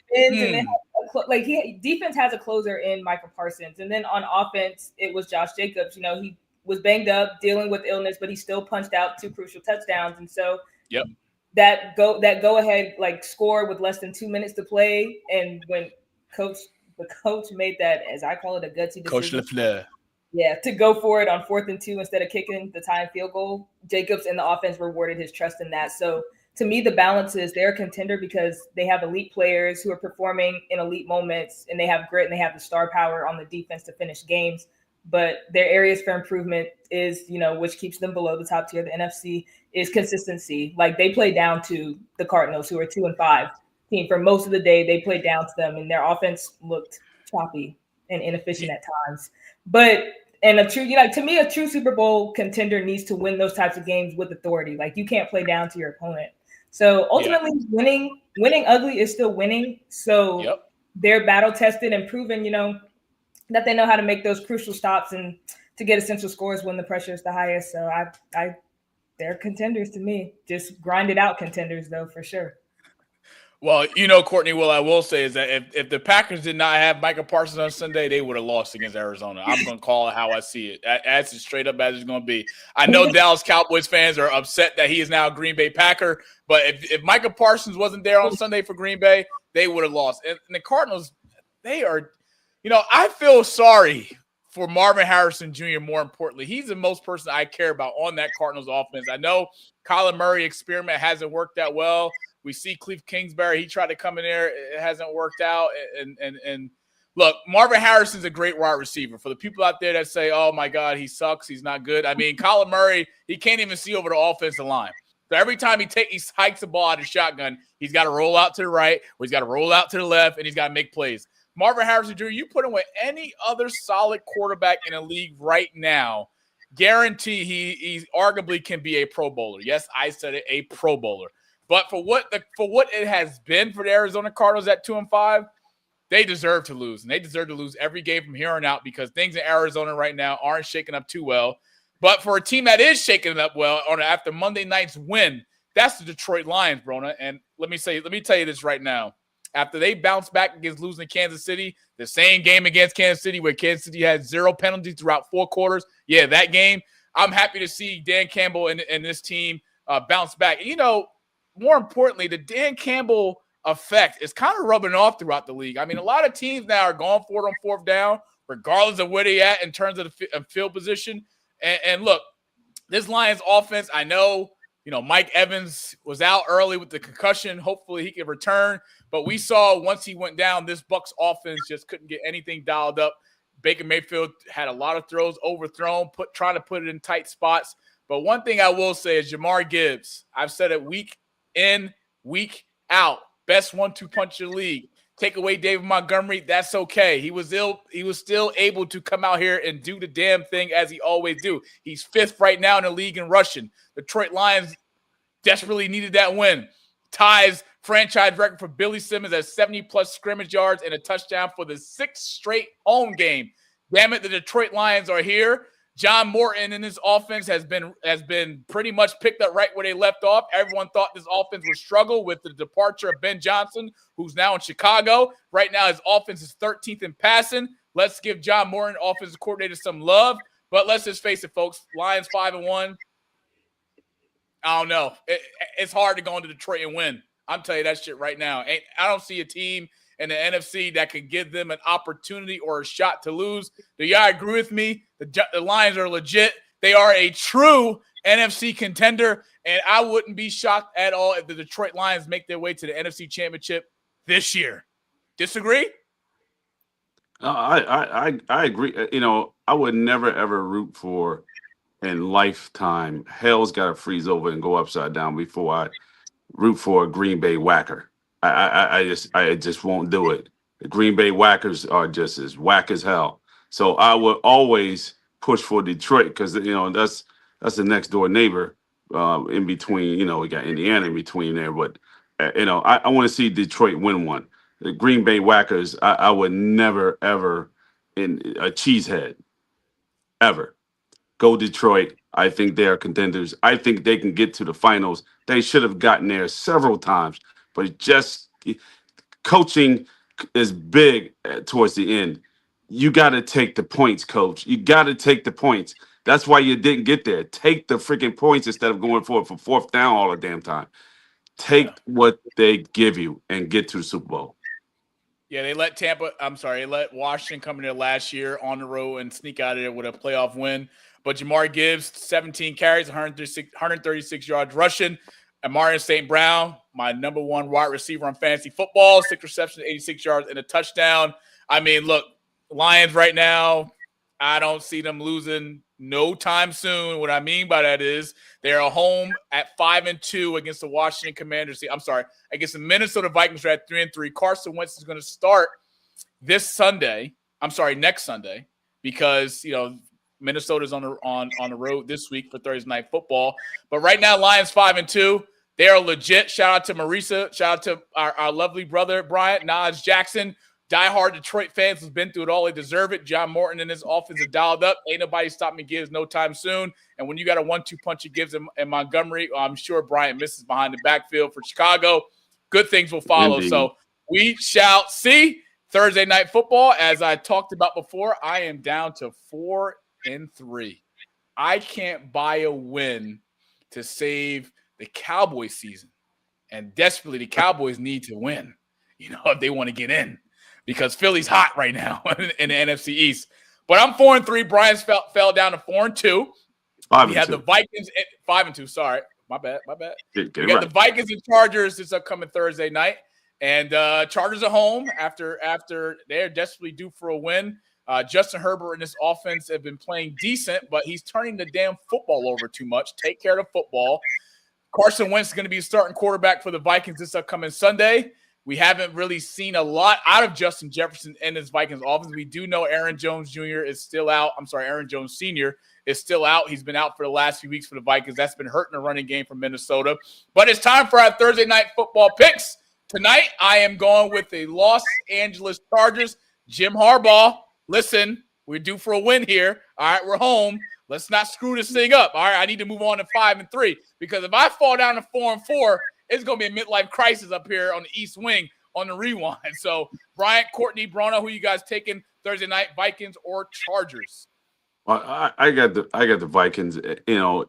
defense has a closer in Michael Parsons, and then on offense it was Josh Jacobs. He was banged up, dealing with illness, but he still punched out 2 crucial touchdowns, and so that go ahead score with less than 2 minutes to play, and when the coach made that, as I call it, a gutsy decision. Coach Lafleur. Yeah, to go for it on 4th and 2 instead of kicking the tying field goal. Jacobs and the offense rewarded his trust in that. So to me, the balance is they're a contender because they have elite players who are performing in elite moments, and they have grit and they have the star power on the defense to finish games. But their areas for improvement is, which keeps them below the top tier of the NFC, is consistency. Like they play down to the Cardinals, who are 2-5 team. For most of the day, they played down to them, and their offense looked choppy and inefficient at times. But to me, a true Super Bowl contender needs to win those types of games with authority. Like you can't play down to your opponent. So ultimately, winning ugly is still winning. So they're battle tested and proven, that they know how to make those crucial stops and to get essential scores when the pressure is the highest. So they're contenders to me. Just grinded out contenders though, for sure. Well, Courtney, what I will say is that if the Packers did not have Micah Parsons on Sunday, they would have lost against Arizona. I'm going to call it how I see it. That's as straight up as it's going to be. I know Dallas Cowboys fans are upset that he is now a Green Bay Packer, but if Micah Parsons wasn't there on Sunday for Green Bay, they would have lost. And the Cardinals, they are, I feel sorry for Marvin Harrison Jr. More importantly. He's the most person I care about on that Cardinals offense. I know Kyler Murray experiment hasn't worked that well. We see Cliff Kingsbury. He tried to come in there. It hasn't worked out. And look, Marvin Harrison's a great wide receiver. For the people out there that say, oh, my God, he sucks, he's not good. I mean, Kyler Murray, he can't even see over the offensive line. So every time he hikes the ball out of shotgun, he's got to roll out to the right, or he's got to roll out to the left, and he's got to make plays. Marvin Harrison Jr., you put him with any other solid quarterback in the league right now, guarantee he arguably can be a Pro Bowler. Yes, I said it, a Pro Bowler. But for what it has been for the Arizona Cardinals at 2-5, they deserve to lose. And they deserve to lose every game from here on out because things in Arizona right now aren't shaking up too well. But for a team that is shaking it up well after Monday night's win, that's the Detroit Lions, Brona. And let me tell you this right now. After they bounced back against losing to Kansas City, the same game against Kansas City where Kansas City had 0 penalties throughout 4 quarters, that game, I'm happy to see Dan Campbell and this team bounce back. And, more importantly, the Dan Campbell effect is kind of rubbing off throughout the league. I mean, a lot of teams now are going for it on 4th down, regardless of where they at in terms of the field position. And look, this Lions offense, I know, Mike Evans was out early with the concussion. Hopefully he can return. But we saw once he went down, this Bucs offense just couldn't get anything dialed up. Baker Mayfield had a lot of throws overthrown, trying to put it in tight spots. But one thing I will say is Jahmyr Gibbs, I've said it week in, week out, best 1-2 punch in the league. Take away David Montgomery, that's okay. He was still able to come out here and do the damn thing as he always do. He's 5th right now in the league in rushing. Detroit Lions desperately needed that win. Ties franchise record for Billy Simmons at 70-plus scrimmage yards and a touchdown for the 6th straight home game. Damn it, the Detroit Lions are here. John Morton in his offense has been pretty much picked up right where they left off. Everyone thought this offense would struggle with the departure of Ben Johnson, who's now in Chicago. Right now, his offense is 13th in passing. Let's give John Morton, offensive coordinator, some love. But let's just face it, folks. Lions 5-1. I don't know. It's hard to go into Detroit and win. I'm telling you that shit right now. I don't see a team in the NFC that could give them an opportunity or a shot to lose. Do y'all agree with me? The Lions are legit. They are a true NFC contender, and I wouldn't be shocked at all if the Detroit Lions make their way to the NFC Championship this year. Disagree? I agree. I would never ever root for in lifetime. Hell's got to freeze over and go upside down before I root for a Green Bay Whacker. I just won't do it. The Green Bay Whackers are just as whack as hell. So I would always push for Detroit because that's the next door neighbor. In between, we got Indiana in between there, but I want to see Detroit win one. The Green Bay Whackers, I would never ever in a cheesehead ever. Go Detroit. I think they are contenders. I think they can get to the finals. They should have gotten there several times, but just coaching is big towards the end. You got to take the points, coach. You got to take the points. That's why you didn't get there. Take the freaking points instead of going for fourth down all the damn time. Take what they give you and get to the Super Bowl. Yeah, they let Washington come in there last year on the road and sneak out of there with a playoff win. But Jamar Gibbs, 17 carries, 136 yards rushing. Amarian St. Brown, my number one wide receiver on fantasy football, 6 receptions, 86 yards, and a touchdown. I mean, look, Lions right now, I don't see them losing no time soon. What I mean by that is they're home at 5-2 against the Washington Commanders. Against the Minnesota Vikings are at 3-3. Carson Wentz is going to start next Sunday, because Minnesota's on the road this week for Thursday Night Football. But right now, Lions 5-2. They are legit. Shout out to Marisa. Shout out to our lovely brother Bryant Nas Jackson. Diehard Detroit fans has been through it all. They deserve it. John Morton and his offense are dialed up. Ain't nobody stopping Gibbs no time soon. And when you got a 1-2 punch of Gibbs in Montgomery, I'm sure Bryant misses behind the backfield for Chicago. Good things will follow. Indeed. So we shall see. Thursday Night Football, as I talked about before, I am down to 4-3. I can't buy a win to save the Cowboys season. And desperately, the Cowboys need to win, if they want to get in. Because Philly's hot right now in the NFC East. But I'm 4-3. Brian fell down to 4-2. We had the Vikings at 5-2. Sorry. My bad. We got the Vikings and Chargers this upcoming Thursday night. And Chargers at home after they're desperately due for a win. Justin Herbert and his offense have been playing decent, but he's turning the damn football over too much. Take care of the football. Carson Wentz is going to be starting quarterback for the Vikings this upcoming Sunday. We haven't really seen a lot out of Justin Jefferson and his Vikings offense. We do know Aaron Jones Jr. is still out. Aaron Jones Sr. is still out. He's been out for the last few weeks for the Vikings. That's been hurting the running game for Minnesota. But it's time for our Thursday Night Football picks. Tonight, I am going with the Los Angeles Chargers. Jim Harbaugh, listen, we're due for a win here. All right, we're home. Let's not screw this thing up. All right, I need to move on to 5-3 because if I fall down to 4-4, it's going to be a midlife crisis up here on the East Wing on the rewind. So, Bryant, Courtney, Brauna, who you guys taking Thursday night, Vikings or Chargers? Well, I got the Vikings.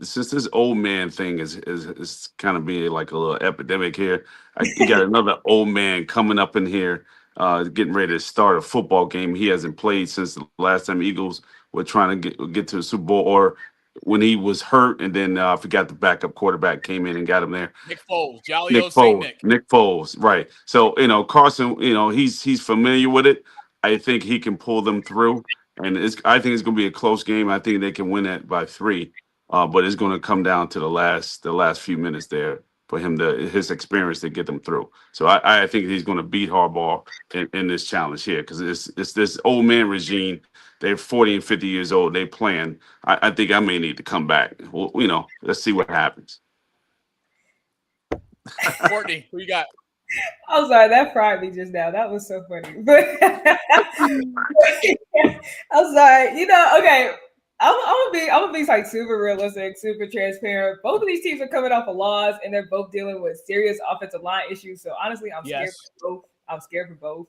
Since this old man thing is kind of being like a little epidemic here, you got another old man coming up in here, getting ready to start a football game. He hasn't played since the last time Eagles were trying to get to the Super Bowl, or when he was hurt, and then I forgot the backup quarterback came in and got him there. Nick Foles, Jolly old Saint Nick. Nick Foles, right. So, Carson, he's familiar with it. I think he can pull them through, and I think it's going to be a close game. I think they can win it by 3, but it's going to come down to the last few minutes there for him his experience to get them through. So I think he's going to beat Harbaugh in this challenge here because it's this old man regime. They're 40 and 50 years old. They playing. I think I may need to come back. Well, let's see what happens. Courtney, who you got? I'm sorry, that fried me just now. That was so funny. But I'm sorry. Okay. I'm gonna be like super realistic, super transparent. Both of these teams are coming off of loss, and they're both dealing with serious offensive line issues. So honestly, I'm scared for both.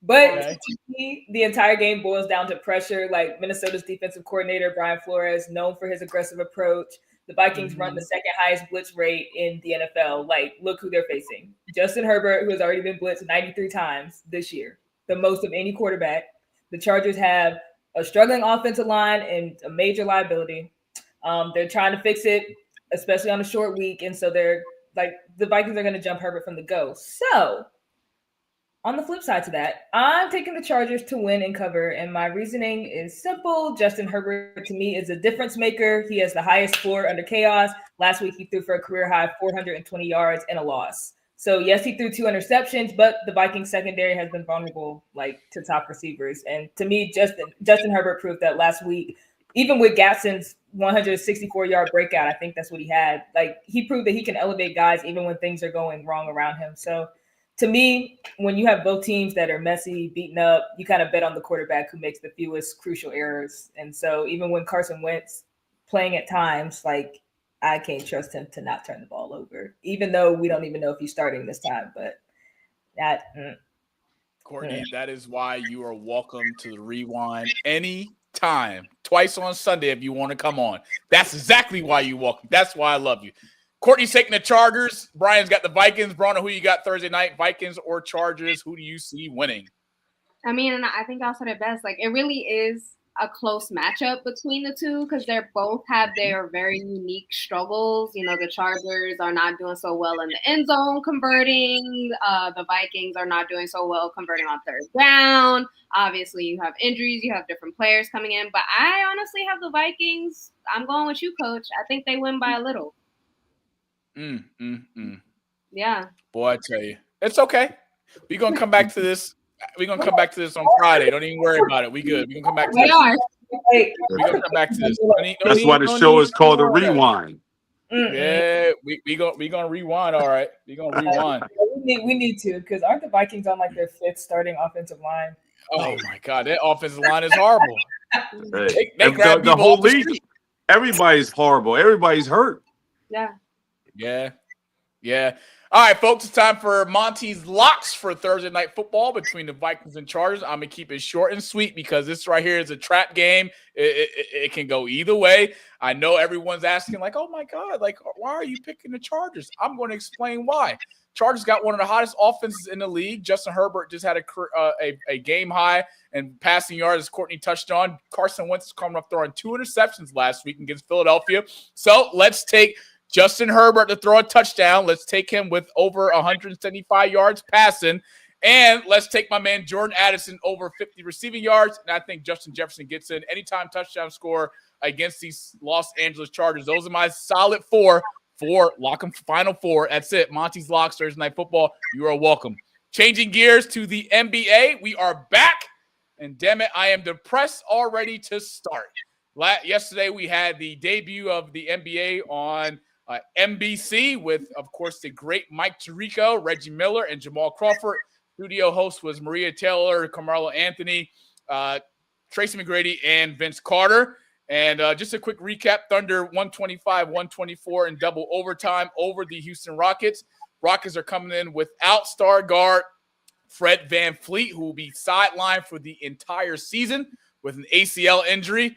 But to me, the entire game boils down to pressure. Like Minnesota's defensive coordinator, Brian Flores, known for his aggressive approach. The Vikings run the second highest blitz rate in the NFL. Like, look who they're facing. Justin Herbert, who has already been blitzed 93 times this year, the most of any quarterback. The Chargers have a struggling offensive line and a major liability. They're trying to fix it, especially on a short week. And so they're like, the Vikings are going to jump Herbert from the go. So on the flip side to that, I'm taking the Chargers to win and cover, and my reasoning is simple. Justin Herbert, to me, is a difference maker. He has the highest floor under chaos. Last week, he threw for a career-high 420 yards and a loss. So, yes, he threw 2 interceptions, but the Vikings secondary has been vulnerable, like, to top receivers. And to me, Justin Herbert proved that last week, even with Gadsden's 164-yard breakout, I think that's what he had. Like, he proved that he can elevate guys even when things are going wrong around him. So, to me, when you have both teams that are messy, beaten up, you kind of bet on the quarterback who makes the fewest crucial errors. And so even when Carson Wentz playing at times, like, I can't trust him to not turn the ball over, even though we don't even know if he's starting this time. But that Courtney, that is why you are welcome to the Rewind anytime, twice on Sunday if you want to come on. That's exactly why you're welcome. That's why I love you. Courtney's taking the Chargers. Brian's got the Vikings. Brauna, who you got Thursday night? Vikings or Chargers? Who do you see winning? I mean, and I think I said it best. Like, it really is a close matchup between the two because they both have their very unique struggles. You know, the Chargers are not doing so well in the end zone converting. The Vikings are not doing so well converting on third down. Obviously, you have injuries. You have different players coming in. But I honestly have the Vikings. I'm going with you, Coach. I think they win by a little. Yeah. Boy, I tell you, it's okay. We're gonna come back to this. We're gonna come back to this on Friday. Don't even worry about it. We good. We're gonna come back to this. We're gonna come back to this. That's why the show is called a Rewind. Yeah, we gonna rewind. All right, we gonna rewind. We need to, because aren't the Vikings on like their 5th starting offensive line? Oh my God, that offensive line is horrible. Hey, They grab the whole people off the league. street. Everybody's horrible. Everybody's hurt. Yeah. All right, folks, it's time for Monty's locks for Thursday night football between the Vikings and Chargers. I'm going to keep it short and sweet because this right here is a trap game. It can go either way. I know everyone's asking, like, oh, my God, like, why are you picking the Chargers? I'm going to explain why. Chargers got one of the hottest offenses in the league. Justin Herbert just had a game high and passing yards, as Courtney touched on. Carson Wentz is coming up throwing 2 interceptions last week against Philadelphia. So let's take Justin Herbert to throw a touchdown. Let's take him with over 175 yards passing. And let's take my man Jordan Addison over 50 receiving yards. And I think Justin Jefferson gets in anytime touchdown score against these Los Angeles Chargers. Those are my solid four. Lock them final 4. That's it. Monty's Locks, Thursday Night Football. You are welcome. Changing gears to the NBA. We are back. And damn it, I am depressed already to start. Yesterday, we had the debut of the NBA on NBC with, of course, the great Mike Tirico, Reggie Miller, and Jamal Crawford. Studio host was Maria Taylor, Carmelo Anthony, Tracy McGrady, and Vince Carter. And just a quick recap, Thunder 125-124 in double overtime over the Houston Rockets. Rockets are coming in without star guard Fred VanVleet, who will be sidelined for the entire season with an ACL injury.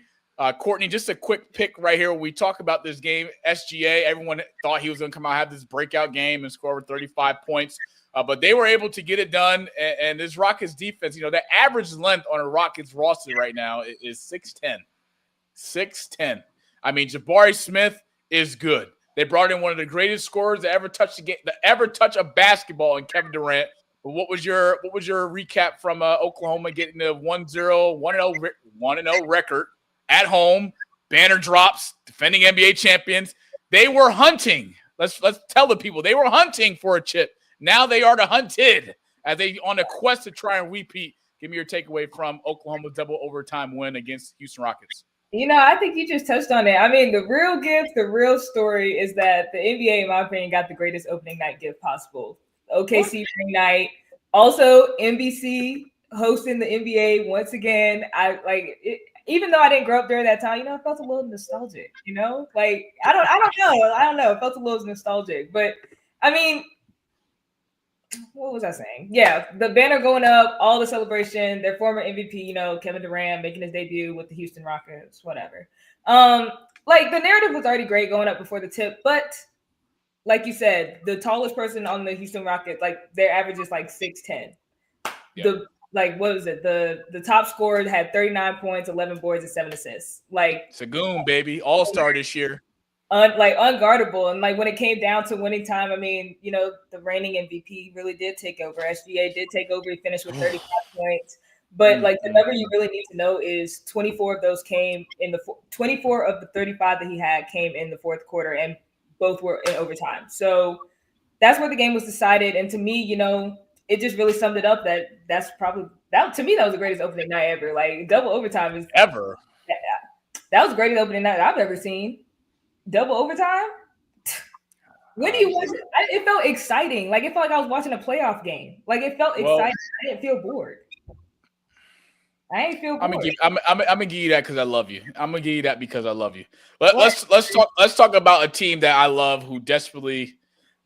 Courtney, just a quick pick right here. When we talk about this game, SGA, everyone thought he was going to come out, have this breakout game and score over 35 points. But they were able to get it done. And this Rockets defense, the average length on a Rockets roster right now is 6'10". 6'10". I mean, Jabari Smith is good. They brought in one of the greatest scorers to ever touch a basketball in Kevin Durant. But what was your recap from Oklahoma getting the 1-0 record at home? Banner drops, defending NBA champions. They were hunting. Let's tell the people they were hunting for a chip. Now they are the hunted as they on a quest to try and repeat. Give me your takeaway from Oklahoma's double overtime win against Houston Rockets. I think you just touched on it. I mean, the real gift, the real story is that the NBA, in my opinion, got the greatest opening night gift possible. OKC ring night. Also, NBC hosting the NBA once again. I like it, even though I didn't grow up during that time, it felt a little nostalgic, Like, I don't know. It felt a little nostalgic. But, I mean, what was I saying? Yeah, the banner going up, all the celebration, their former MVP, Kevin Durant making his debut with the Houston Rockets, whatever. like the narrative was already great going up before the tip, but like you said, the tallest person on the Houston Rockets, like their average is like 6'10". Yeah. What was it? The top scorer had 39 points, 11 boards, and 7 assists. Like Sagoon, baby, all-star this year. Unguardable. And like when it came down to winning time, I mean, you know, the reigning MVP really did take over. SGA did take over. He finished with 35 points. But like the number you really need to know is 24 of those came in 24 of the 35 that he had came in the fourth quarter, and both were in overtime. So that's where the game was decided. And to me, you know, it just really summed it up that's probably that to me that was the greatest opening night ever. Like double overtime is ever. That was the greatest opening night I've ever seen. Double overtime? When do you watch it? It felt exciting. Like it felt like I was watching a playoff game. Like it felt exciting. I didn't feel bored. I ain't feel bored. I'm gonna give you that because I love you. I'm gonna give you that because I love you. Let's talk about a team that I love who desperately.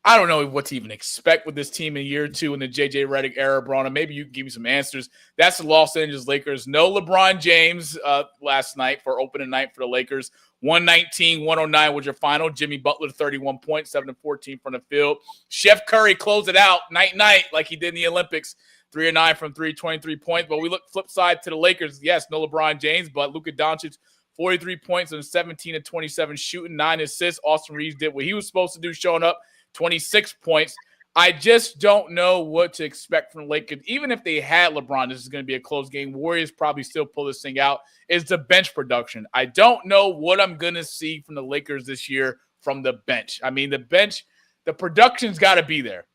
I don't know what to even expect with this team in year 2 in the JJ Redick era, Brauna. Maybe you can give me some answers. That's the Los Angeles Lakers. No LeBron James last night for opening night for the Lakers. 119-109 was your final. Jimmy Butler, 31 points, 7 of 14 from the field. Chef Curry closed it out night like he did in the Olympics. 3 of 9 from 3, 23 points. But we look flip side to the Lakers. Yes, no LeBron James, but Luka Doncic, 43 points and 17 of 27 shooting, 9 assists. Austin Reeves did what he was supposed to do, showing up. 26 points. I just don't know what to expect from the Lakers. Even if they had LeBron, this is going to be a close game. Warriors probably still pull this thing out. Is the bench production. I don't know what I'm going to see from the Lakers this year from the bench. I mean, the bench, the production's got to be there.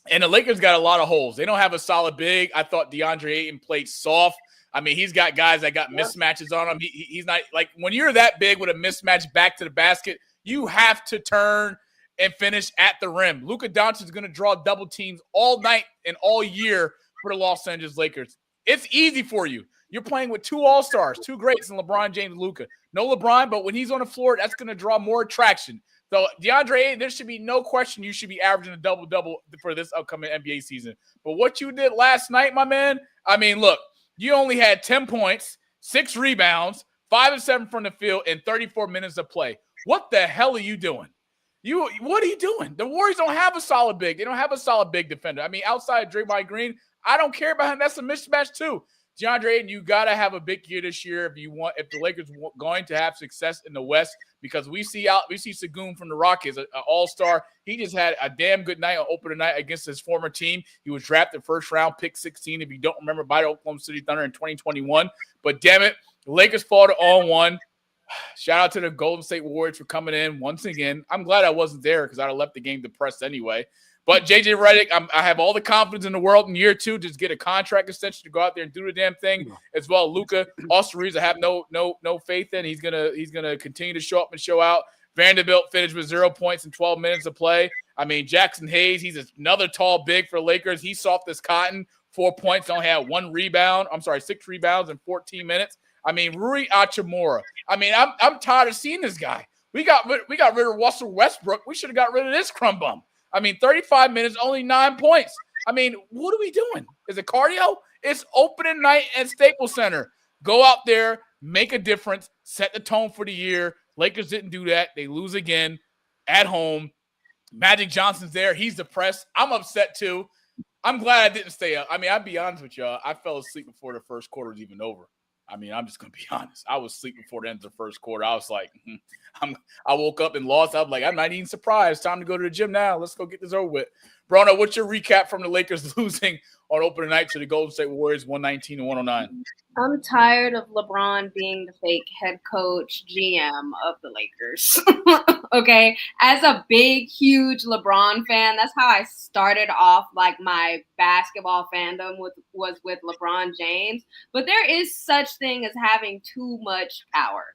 And the Lakers got a lot of holes. They don't have a solid big. I thought DeAndre Ayton played soft. I mean, he's got guys that got mismatches on him. He's not like when you're that big with a mismatch back to the basket, you have to turn and finish at the rim. Luka Doncic is going to draw double teams all night and all year for the Los Angeles Lakers. It's easy for you. You're playing with 2 all-stars, 2 greats in LeBron James and Luka. No LeBron, but when he's on the floor, that's going to draw more attraction. So DeAndre Ayton, there should be no question you should be averaging a double-double for this upcoming NBA season. But what you did last night, my man, I mean, look, you only had 10 points, 6 rebounds, 5 of 7 from the field, and 34 minutes of play. What the hell are you doing? What are you doing? The Warriors don't have a solid big. They don't have a solid big defender. I mean, outside of Draymond Green, I don't care about him. That's a mismatch too. DeAndre Ayton, you got to have a big year this year if the Lakers are going to have success in the West, because we see Sagoon from the Rockets, an all-star. He just had a damn good night on opening night against his former team. He was drafted first round, pick 16, if you don't remember, by the Oklahoma City Thunder in 2021. But damn it, the Lakers fall to 0-1. Shout out to the Golden State Warriors for coming in once again. I'm glad I wasn't there because I'd have left the game depressed anyway. But JJ Redick, I have all the confidence in the world in year 2 to just get a contract extension to go out there and do the damn thing. As well, Luka, Austin Reeves, I have no faith in. He's gonna continue to show up and show out. Vanderbilt finished with 0 points in 12 minutes of play. I mean, Jackson Hayes, he's another tall big for Lakers. He's soft as cotton. 4 points, only had 6 rebounds in 14 minutes. I mean, Rui Hachimura. I mean, I'm tired of seeing this guy. We got rid of Russell Westbrook. We should have got rid of this crumb bum. I mean, 35 minutes, only 9 points. I mean, what are we doing? Is it cardio? It's opening night at Staples Center. Go out there, make a difference, set the tone for the year. Lakers didn't do that. They lose again at home. Magic Johnson's there. He's depressed. I'm upset too. I'm glad I didn't stay up. I mean, I'll be honest with y'all. I fell asleep before the first quarter was even over. I mean, I'm just going to be honest. I was asleep before the end of the first quarter. I was like, I woke up and lost. I was like, I'm not even surprised. Time to go to the gym now. Let's go get this over with. Brauna, what's your recap from the Lakers losing on opening night to the Golden State Warriors, 119-109? I'm tired of LeBron being the fake head coach, GM of the Lakers. Okay. As a big, huge LeBron fan, that's how I started off like my basketball fandom was with LeBron James. But there is such thing as having too much power.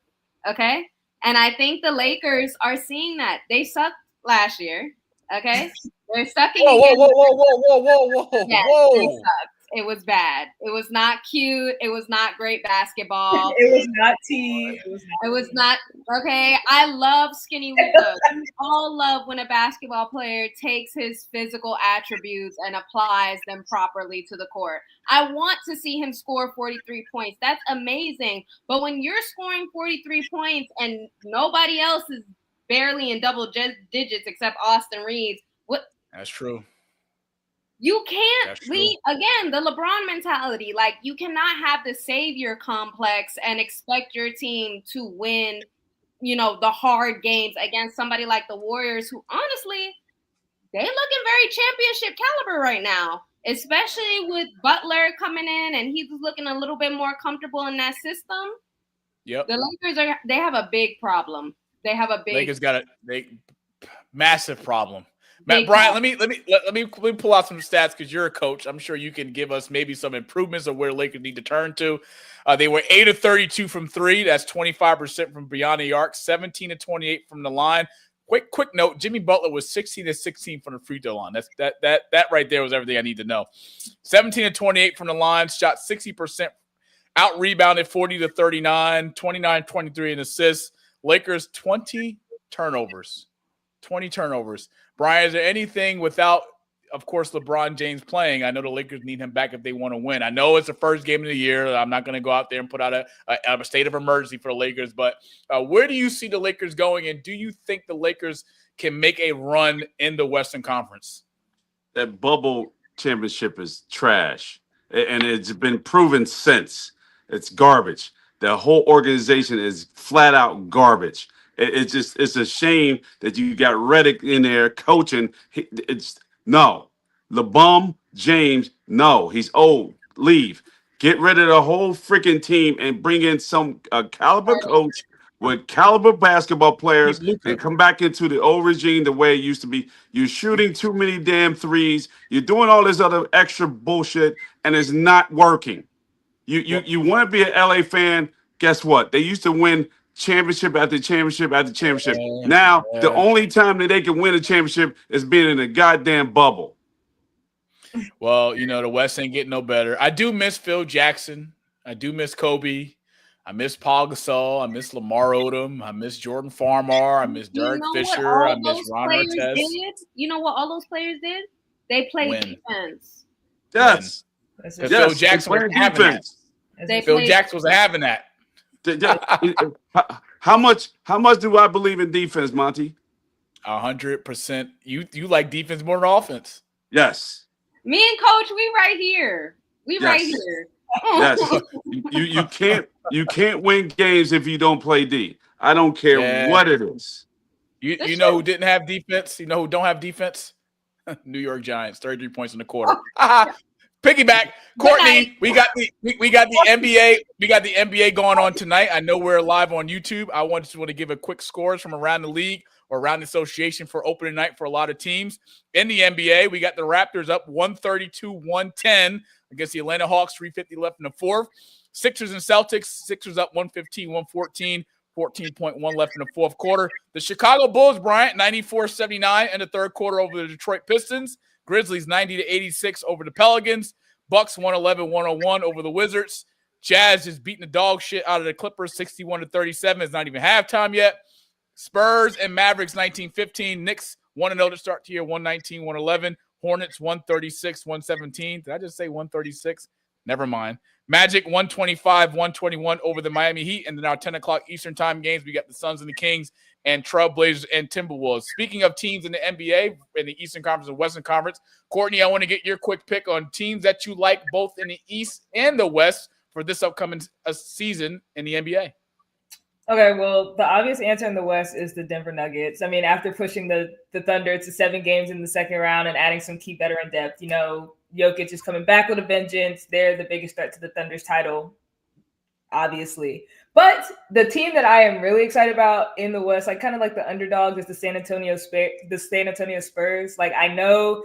Okay. And I think the Lakers are seeing that. They sucked last year. Okay. They're sucking. Whoa. Yes, they sucked. It was bad. It was not cute. It was not great basketball. It was not tea. It was not okay. I love Skinny Luka. We all love when a basketball player takes his physical attributes and applies them properly to the court. I want to see him score 43 points. That's amazing. But when you're scoring 43 points and nobody else is barely in double digits except Austin Reeves, what? That's true. You can't leave again the LeBron mentality. Like, you cannot have the savior complex and expect your team to win, the hard games against somebody like the Warriors, who honestly, they looking very championship caliber right now, especially with Butler coming in and he's looking a little bit more comfortable in that system. Yep. The Lakers they have a big problem. They have a big Lakers got a massive problem. Bryant, let me pull out some stats because you're a coach. I'm sure you can give us maybe some improvements of where Lakers need to turn to. They were 8 of 32 from three. That's 25% from beyond the arc. 17 of 28 from the line. Quick note: Jimmy Butler was 16 of 16 from the free throw line. That right there was everything I need to know. 17 of 28 from the line. Shot 60%. Out rebounded 40 to 39. 29-23 in assists. Lakers 20 turnovers. 20 turnovers. Brian, is there anything without, of course, LeBron James playing? I know the Lakers need him back if they want to win. I know it's the first game of the year. I'm not going to go out there and put out a state of emergency for the Lakers, but where do you see the Lakers going, and do you think the Lakers can make a run in the Western Conference? That bubble championship is trash, and it's been proven since. It's garbage. The whole organization is flat out garbage. It's a shame that you got Redick in there coaching. LeBron James, no, he's old. Leave. Get rid of the whole freaking team and bring in some caliber coach with caliber basketball players and come back into the old regime the way it used to be. You're shooting too many damn threes. You're doing all this other extra bullshit, and it's not working. You want to be an LA fan? Guess what? They used to win championship after championship after championship. Now, the only time that they can win a championship is being in a goddamn bubble. Well, the West ain't getting no better. I do miss Phil Jackson. I do miss Kobe. I miss Paul Gasol. I miss Lamar Odom. I miss Jordan Farmar. I miss Derek Fisher. I miss Ron Artest. You know what all those players did? They played defense. Yes. Phil Jackson was having that. Phil Jackson was having that. How much do I believe in defense, Monty? 100%. You like defense more than offense. Yes. Me and Coach, we right here. Right here. Yes. You can't win games if you don't play D. I don't care what it is. You know who didn't have defense? You know who don't have defense? New York Giants, 33 points in the quarter. Piggyback, Courtney. We got the NBA. We got the NBA going on tonight. I know we're live on YouTube. I want to give a quick scores from around the league or around the association for opening night for a lot of teams. In the NBA, we got the Raptors up 132-110 against the Atlanta Hawks. 3:50 left in the fourth. Sixers and Celtics. Sixers up 115-114. 14.1 left in the fourth quarter. The Chicago Bulls, Bryant, 94-79 in the third quarter over the Detroit Pistons. Grizzlies 90-86 over the Pelicans. Bucks 111-101 over the Wizards. Jazz is beating the dog shit out of the Clippers 61-37. It's not even halftime yet. Spurs and Mavericks 19-15. Knicks 1-0 to start the year 119-111. Hornets 136-117. Did I just say 136? Never mind. Magic 125-121 over the Miami Heat. And then our 10 o'clock Eastern time games, we got the Suns and the Kings and Trailblazers and Timberwolves. Speaking of teams in the NBA, in the Eastern Conference and Western Conference, Courtney, I want to get your quick pick on teams that you like both in the East and the West for this upcoming season in the NBA. Okay, well, the obvious answer in the West is the Denver Nuggets. I mean, after pushing the Thunder to 7 games in the second round and adding some key veteran depth, Jokic is coming back with a vengeance. They're the biggest threat to the Thunder's title, obviously. But the team that I am really excited about in the West, like kind of like the underdogs, is the San Antonio Spurs. Like, I know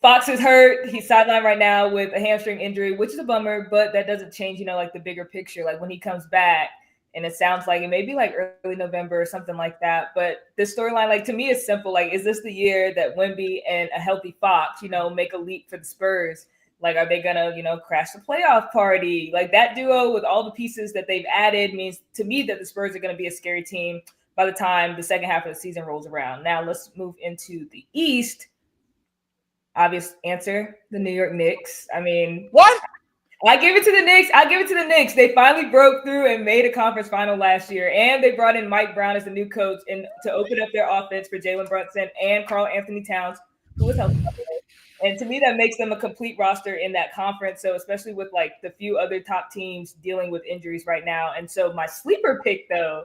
Fox is hurt. He's sidelined right now with a hamstring injury, which is a bummer, but that doesn't change, like the bigger picture. Like when he comes back, and it sounds like it may be like early November or something like that. But this storyline, like to me, is simple. Like, is this the year that Wemby and a healthy Fox, make a leap for the Spurs Like, are they gonna, crash the playoff party? Like, that duo with all the pieces that they've added means to me that the Spurs are gonna be a scary team by the time the second half of the season rolls around. Now let's move into the East. Obvious answer, the New York Knicks. I mean, what? I give it to the Knicks. I give it to the Knicks. They finally broke through and made a conference final last year, and they brought in Mike Brown as the new coach and to open up their offense for Jalen Brunson and Karl Anthony Towns, who was healthy. And to me, that makes them a complete roster in that conference. So especially with like the few other top teams dealing with injuries right now. And so my sleeper pick, though,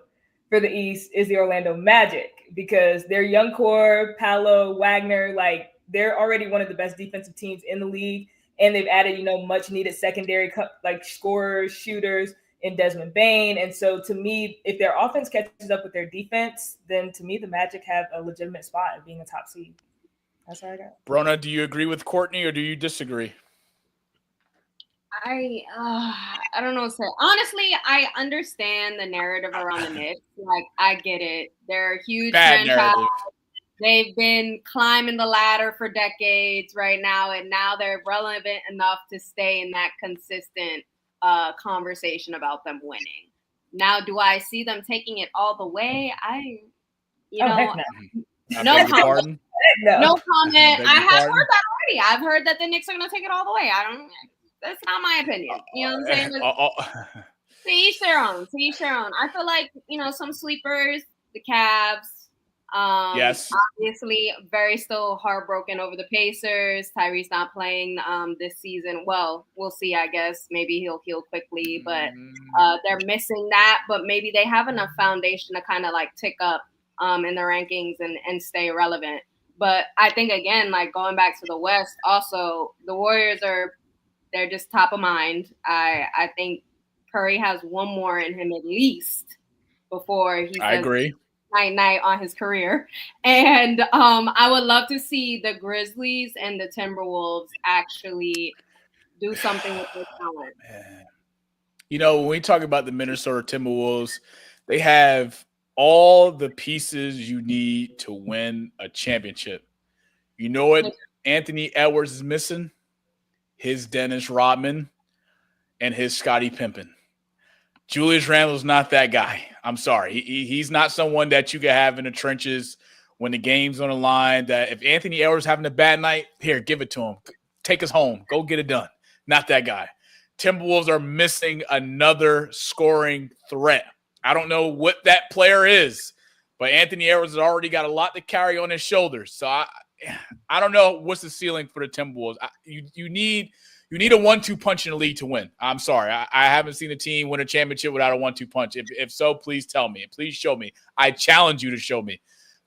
for the East is the Orlando Magic, because their young core, Paolo, Wagner, like they're already one of the best defensive teams in the league. And they've added, much needed secondary like scorers, shooters in Desmond Bane. And so to me, if their offense catches up with their defense, then to me, the Magic have a legitimate spot of being a top seed. That's what I got. Brauna, do you agree with Courtney or do you disagree? I don't know what to say. Honestly, I understand the narrative around the Knicks. Like, I get it. They're a huge franchise. They've been climbing the ladder for decades right now, and now they're relevant enough to stay in that consistent conversation about them winning. Now, do I see them taking it all the way? No comment. No comment. I have heard that already. I've heard that the Knicks are going to take it all the way. That's not my opinion. You know what I'm saying? To each their own. To each their own. I feel like, some sleepers, the Cavs. Yes. Obviously, very still heartbroken over the Pacers. Tyrese not playing this season. Well, we'll see, I guess. Maybe he'll heal quickly, but they're missing that. But maybe they have enough foundation to kind of like tick up in the rankings and stay relevant. But I think, again, like going back to the West, also, the Warriors they're just top of mind. I think Curry has one more in him at least before he says, I agree. Night on his career. And I would love to see the Grizzlies and the Timberwolves actually do something with their talent. When we talk about the Minnesota Timberwolves, they have all the pieces you need to win a championship. You know what Anthony Edwards is missing? His Dennis Rodman and his Scottie Pippen. Julius Randle's not that guy. I'm sorry. He's not someone that you can have in the trenches when the game's on the line, that if Anthony Edwards having a bad night, here, give it to him. Take us home. Go get it done. Not that guy. Timberwolves are missing another scoring threat. I don't know what that player is, but Anthony Edwards has already got a lot to carry on his shoulders. So I don't know what's the ceiling for the Timberwolves. You need a 1-2 punch in the league to win. I'm sorry. I haven't seen a team win a championship without a 1-2 punch. If so, please tell me. Please show me. I challenge you to show me.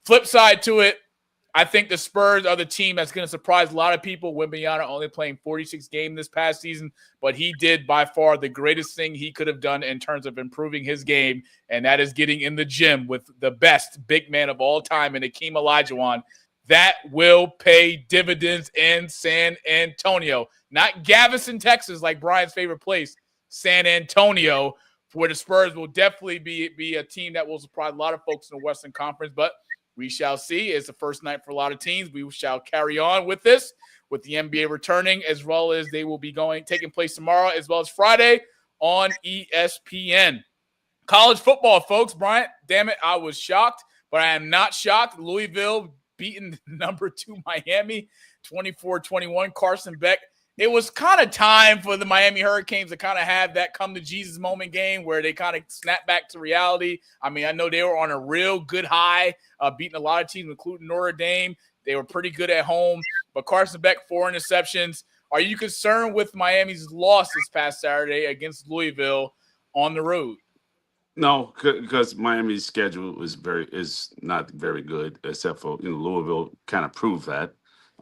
Flip side to it, I think the Spurs are the team that's going to surprise a lot of people. Wembanyama only playing 46 games this past season, but he did by far the greatest thing he could have done in terms of improving his game, and that is getting in the gym with the best big man of all time in Hakeem Olajuwon. That will pay dividends in San Antonio. Not Galveston, Texas, like Brian's favorite place, San Antonio, where the Spurs will definitely be a team that will surprise a lot of folks in the Western Conference, but we shall see. It's the first night for a lot of teams. We shall carry on with this, with the NBA returning, as well as they will be taking place tomorrow, as well as Friday on ESPN. College football, folks. Bryant, damn it, I was shocked, but I am not shocked. Louisville beating number 2 Miami, 24-21. Carson Beck. It was kind of time for the Miami Hurricanes to kind of have that come-to-Jesus moment game where they kind of snap back to reality. I mean, I know they were on a real good high, beating a lot of teams, including Notre Dame. They were pretty good at home. But Carson Beck, 4 interceptions. Are you concerned with Miami's loss this past Saturday against Louisville on the road? No, because Miami's schedule is not very good, except for Louisville kind of proved that.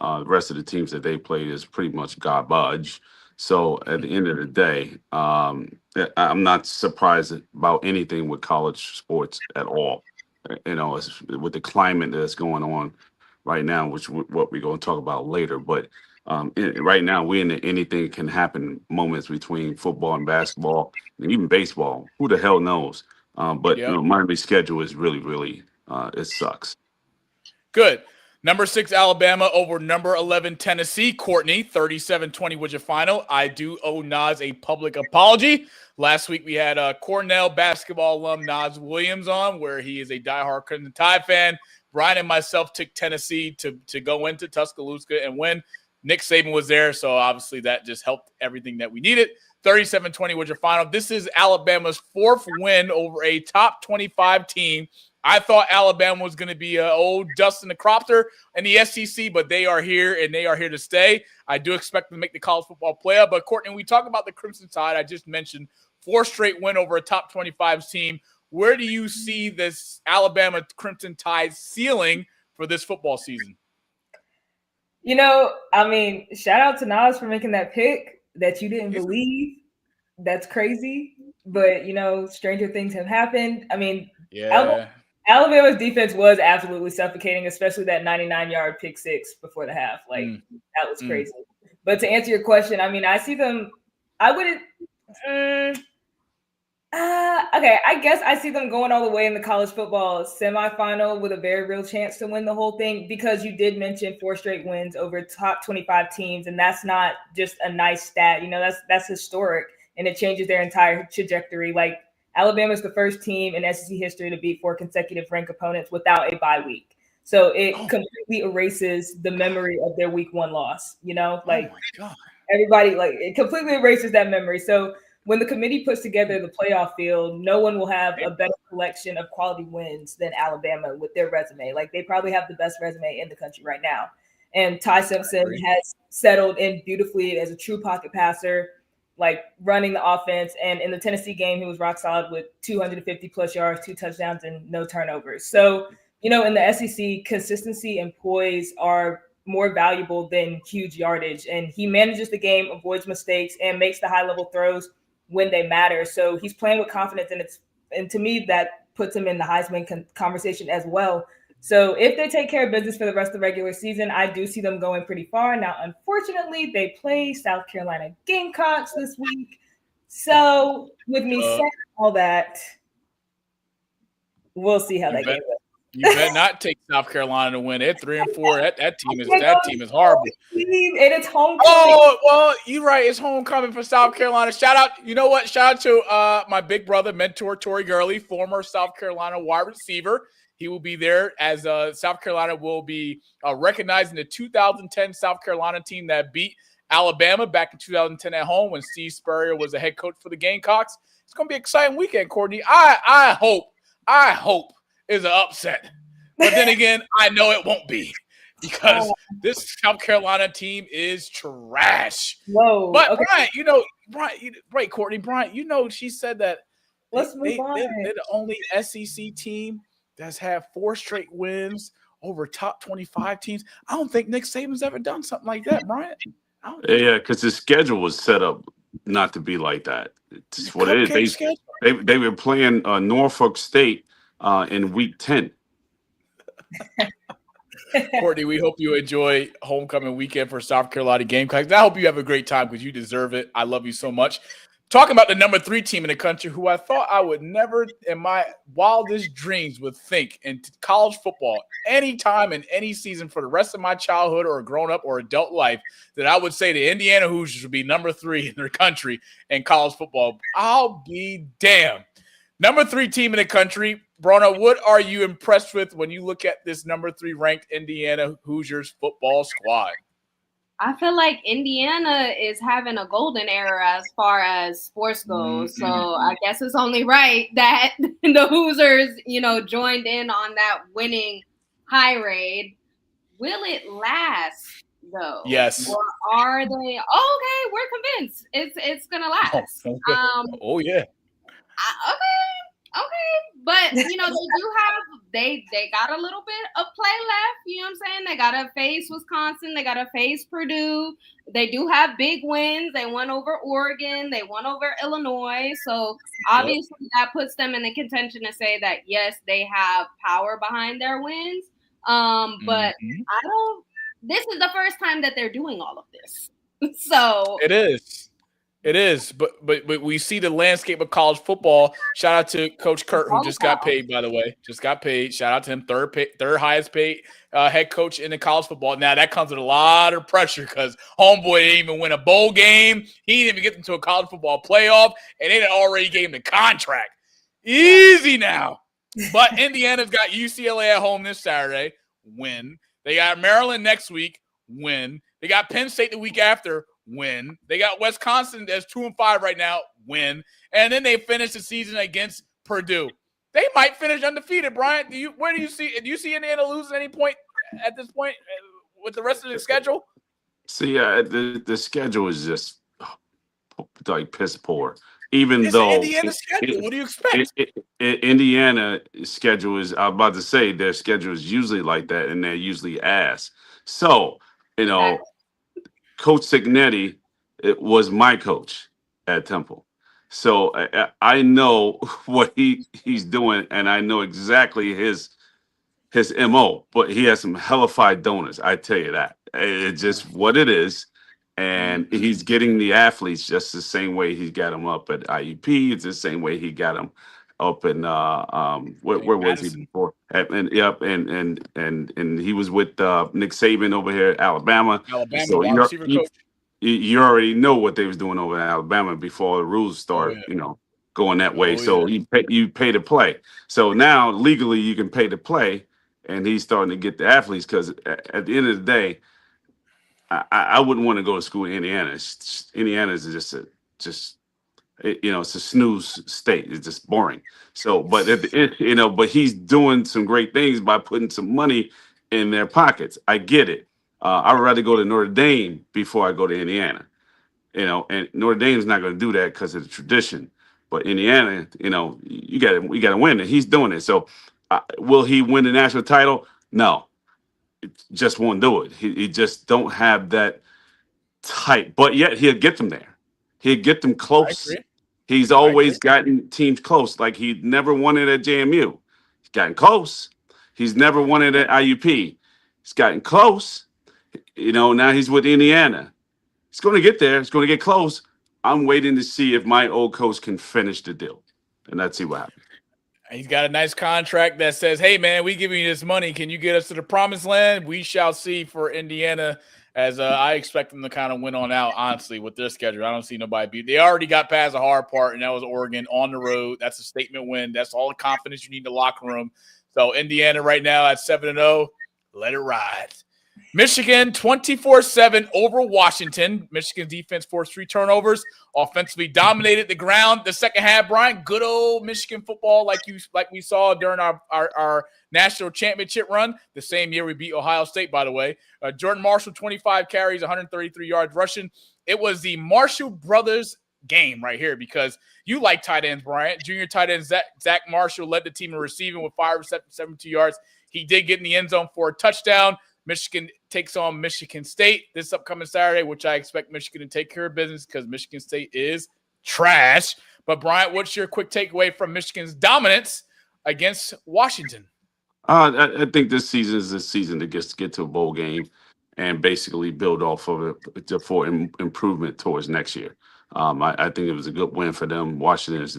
The rest of the teams that they played is pretty much garbage. So at the end of the day, I'm not surprised about anything with college sports at all. With the climate that's going on right now, which what we're going to talk about later. But right now, we're in the anything can happen moments between football and basketball and even baseball. Who the hell knows? But Miami's schedule is really, really, it sucks. Good. Number 6, Alabama over number 11, Tennessee. Courtney, 37-20 was your final. I do owe Nas a public apology. Last week we had Cornell basketball alum Nas Williams on, where he is a diehard Crimson Tide fan. Brian and myself took Tennessee to go into Tuscaloosa and win. Nick Saban was there, so obviously that just helped everything that we needed. 37-20 was your final. This is Alabama's 4th win over a top 25 team. I thought Alabama was going to be old Dustin the Cropter in the SEC, but they are here, and they are here to stay. I do expect them to make the college football playoff. But, Courtney, when we talk about the Crimson Tide, I just mentioned 4 straight win over a top 25 team. Where do you see this Alabama Crimson Tide ceiling for this football season? You know, I mean, shout out to Nas for making that pick that you didn't believe. That's crazy. But, you know, stranger things have happened. I mean, yeah. Alabama's defense was absolutely suffocating, especially that 99-yard pick six before the half. Like, that was crazy. But to answer your question, I mean, I see them – I wouldn't okay, I guess I see them going all the way in the college football semifinal with a very real chance to win the whole thing, because you did mention 4 straight wins over top 25 teams, and that's not just a nice stat. You know, that's historic, and it changes their entire trajectory. Like, Alabama's the first team in SEC history to beat 4 consecutive ranked opponents without a bye week. So it completely erases the memory of their week 1 loss. You know, like, oh my God. Everybody, like, it completely erases that memory. So when the committee puts together the playoff field, no one will have a better collection of quality wins than Alabama with their resume. Like, they probably have the best resume in the country right now. And Ty Simpson has settled in beautifully as a true pocket passer, like running the offense. And in the Tennessee game, he was rock solid with 250 plus yards, 2 touchdowns, and no turnovers. So, you know, in the SEC, consistency and poise are more valuable than huge yardage. And he manages the game, avoids mistakes, and makes the high-level throws when they matter. So he's playing with confidence, and to me, that puts him in the Heisman conversation as well. So if they take care of business for the rest of the regular season, I do see them going pretty far. Now, unfortunately, they play South Carolina Gamecocks this week. So with me saying all that, we'll see how that game goes. You better not take South Carolina to win. They're 3-4. That team is horrible. And it's homecoming. Oh, well, you're right. It's homecoming for South Carolina. Shout out, you know what? Shout out to my big brother, mentor, Torrey Gurley, former South Carolina wide receiver. He will be there as South Carolina will be recognizing the 2010 South Carolina team that beat Alabama back in 2010 at home when Steve Spurrier was the head coach for the Gamecocks. It's going to be an exciting weekend, Courtney. I hope is an upset. But then again, I know it won't be, because this South Carolina team is trash. Whoa. But Okay. Brian, Courtney, Brian, you know, she said that Let's move on. they're the only SEC team that's had 4 straight wins over top 25 teams. I don't think Nick Saban's ever done something like that, Brian. Yeah, because the schedule was set up not to be like that. It's what it is. They were playing Norfolk State in week 10. Courtney, we hope you enjoy homecoming weekend for South Carolina Gamecocks. I hope you have a great time, because you deserve it. I love you so much. Talking about the number 3 team in the country, who I thought I would never in my wildest dreams would think in college football, anytime in any season for the rest of my childhood or grown up or adult life, that I would say the Indiana Hoosiers would be number 3 in their country in college football. I'll be damned. Number 3 team in the country. Brauna, what are you impressed with when you look at this number 3 ranked Indiana Hoosiers football squad? I feel like Indiana is having a golden era as far as sports goes. So I guess it's only right that the Hoosiers, you know, joined in on that winning high raid. Will it last, though? Yes. Or are they? Okay, we're convinced it's gonna last. Oh yeah. Okay, but you know, they got a little bit of play left. You know what I'm saying? They got to face Wisconsin. They got to face Purdue. They do have big wins. They won over Oregon. They won over Illinois. So obviously that puts them in the contention to say that yes, they have power behind their wins. But this is the first time that they're doing all of this. So it is. It is, but we see the landscape of college football. Shout out to Coach Kurt, who just got paid, by the way. Just got paid. Shout out to him, third highest paid head coach in the college football. Now, that comes with a lot of pressure because homeboy didn't even win a bowl game. He didn't even get them to a college football playoff, and they already gave him the contract. Easy now. But Indiana's got UCLA at home this Saturday. Win. They got Maryland next week. Win. They got Penn State the week after. Win. They got Wisconsin as 2-5 right now. Win. And then they finish the season against Purdue. They might finish undefeated. Brian, do you see Indiana lose at any point at this point with the rest of the schedule? See, the schedule is just like piss poor. Even it's though Indiana's schedule, what do you expect? Indiana schedule is, I'm about to say, their schedule is usually like that, and they're usually ass. So, Coach Signetti was my coach at Temple. So I know what he's doing, and I know exactly his MO, but he has some hellified donors. I tell you that. It's just what it is. And he's getting the athletes just the same way he got them up at IUP. It's the same way he got them up in where was he before? And he was with Nick Saban over here at Alabama. So you already know what they was doing over in Alabama before the rules start, going that way. So you pay to play. So now legally you can pay to play, and he's starting to get the athletes because at the end of the day, I wouldn't want to go to school in Indiana. Indiana is it's a snooze state. It's just boring. So, but but he's doing some great things by putting some money in their pockets. I get it. I would rather go to Notre Dame before I go to Indiana. And Notre Dame's not going to do that because of the tradition. But Indiana, we got to win it. He's doing it. So, will he win the national title? No. Just won't do it. He just don't have that type, but yet he'll get them there. He'll get them close. He's always gotten teams close. Like he never won it at JMU. He's gotten close. He's never won it at IUP. He's gotten close. Now he's with Indiana. He's going to get there. It's going to get close. I'm waiting to see if my old coach can finish the deal, and let's see what happens. He's got a nice contract that says, hey, man, we giving you this money. Can you get us to the promised land? We shall see for Indiana, as I expect them to kind of win on out, honestly, with their schedule. I don't see nobody beat. They already got past the hard part, and that was Oregon on the road. That's a statement win. That's all the confidence you need in the locker room. So Indiana right now at 7-0, let it ride. Michigan 24-7 over Washington. Michigan's defense forced 3 turnovers. Offensively dominated the ground the second half. Brian, good old Michigan football like we saw during our national championship run. The same year we beat Ohio State, by the way. Jordan Marshall, 25 carries, 133 yards rushing. It was the Marshall brothers game right here because you like tight ends, Brian. Junior tight end Zach Marshall led the team in receiving with 5 receptions, 72 yards. He did get in the end zone for a touchdown. Michigan takes on Michigan State this upcoming Saturday, which I expect Michigan to take care of business because Michigan State is trash. But, Bryant, what's your quick takeaway from Michigan's dominance against Washington? I think this season is the season to get to a bowl game and basically build off of it for improvement towards next year. I think it was a good win for them. Washington is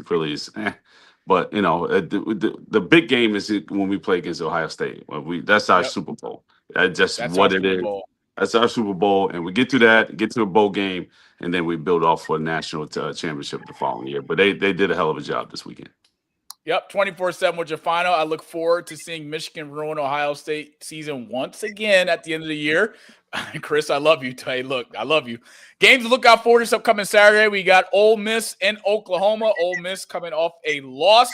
But, the big game is when we play against Ohio State. That's our Super Bowl. That's what it is. That's our Super Bowl. And we get to that, get to a bowl game, and then we build off for a national championship the following year. But they did a hell of a job this weekend. Yep, 24-7 was your final. I look forward to seeing Michigan ruin Ohio State season once again at the end of the year. Chris, I love you. Hey, look, I love you. Games to look out for this upcoming Saturday. We got Ole Miss and Oklahoma. Ole Miss coming off a loss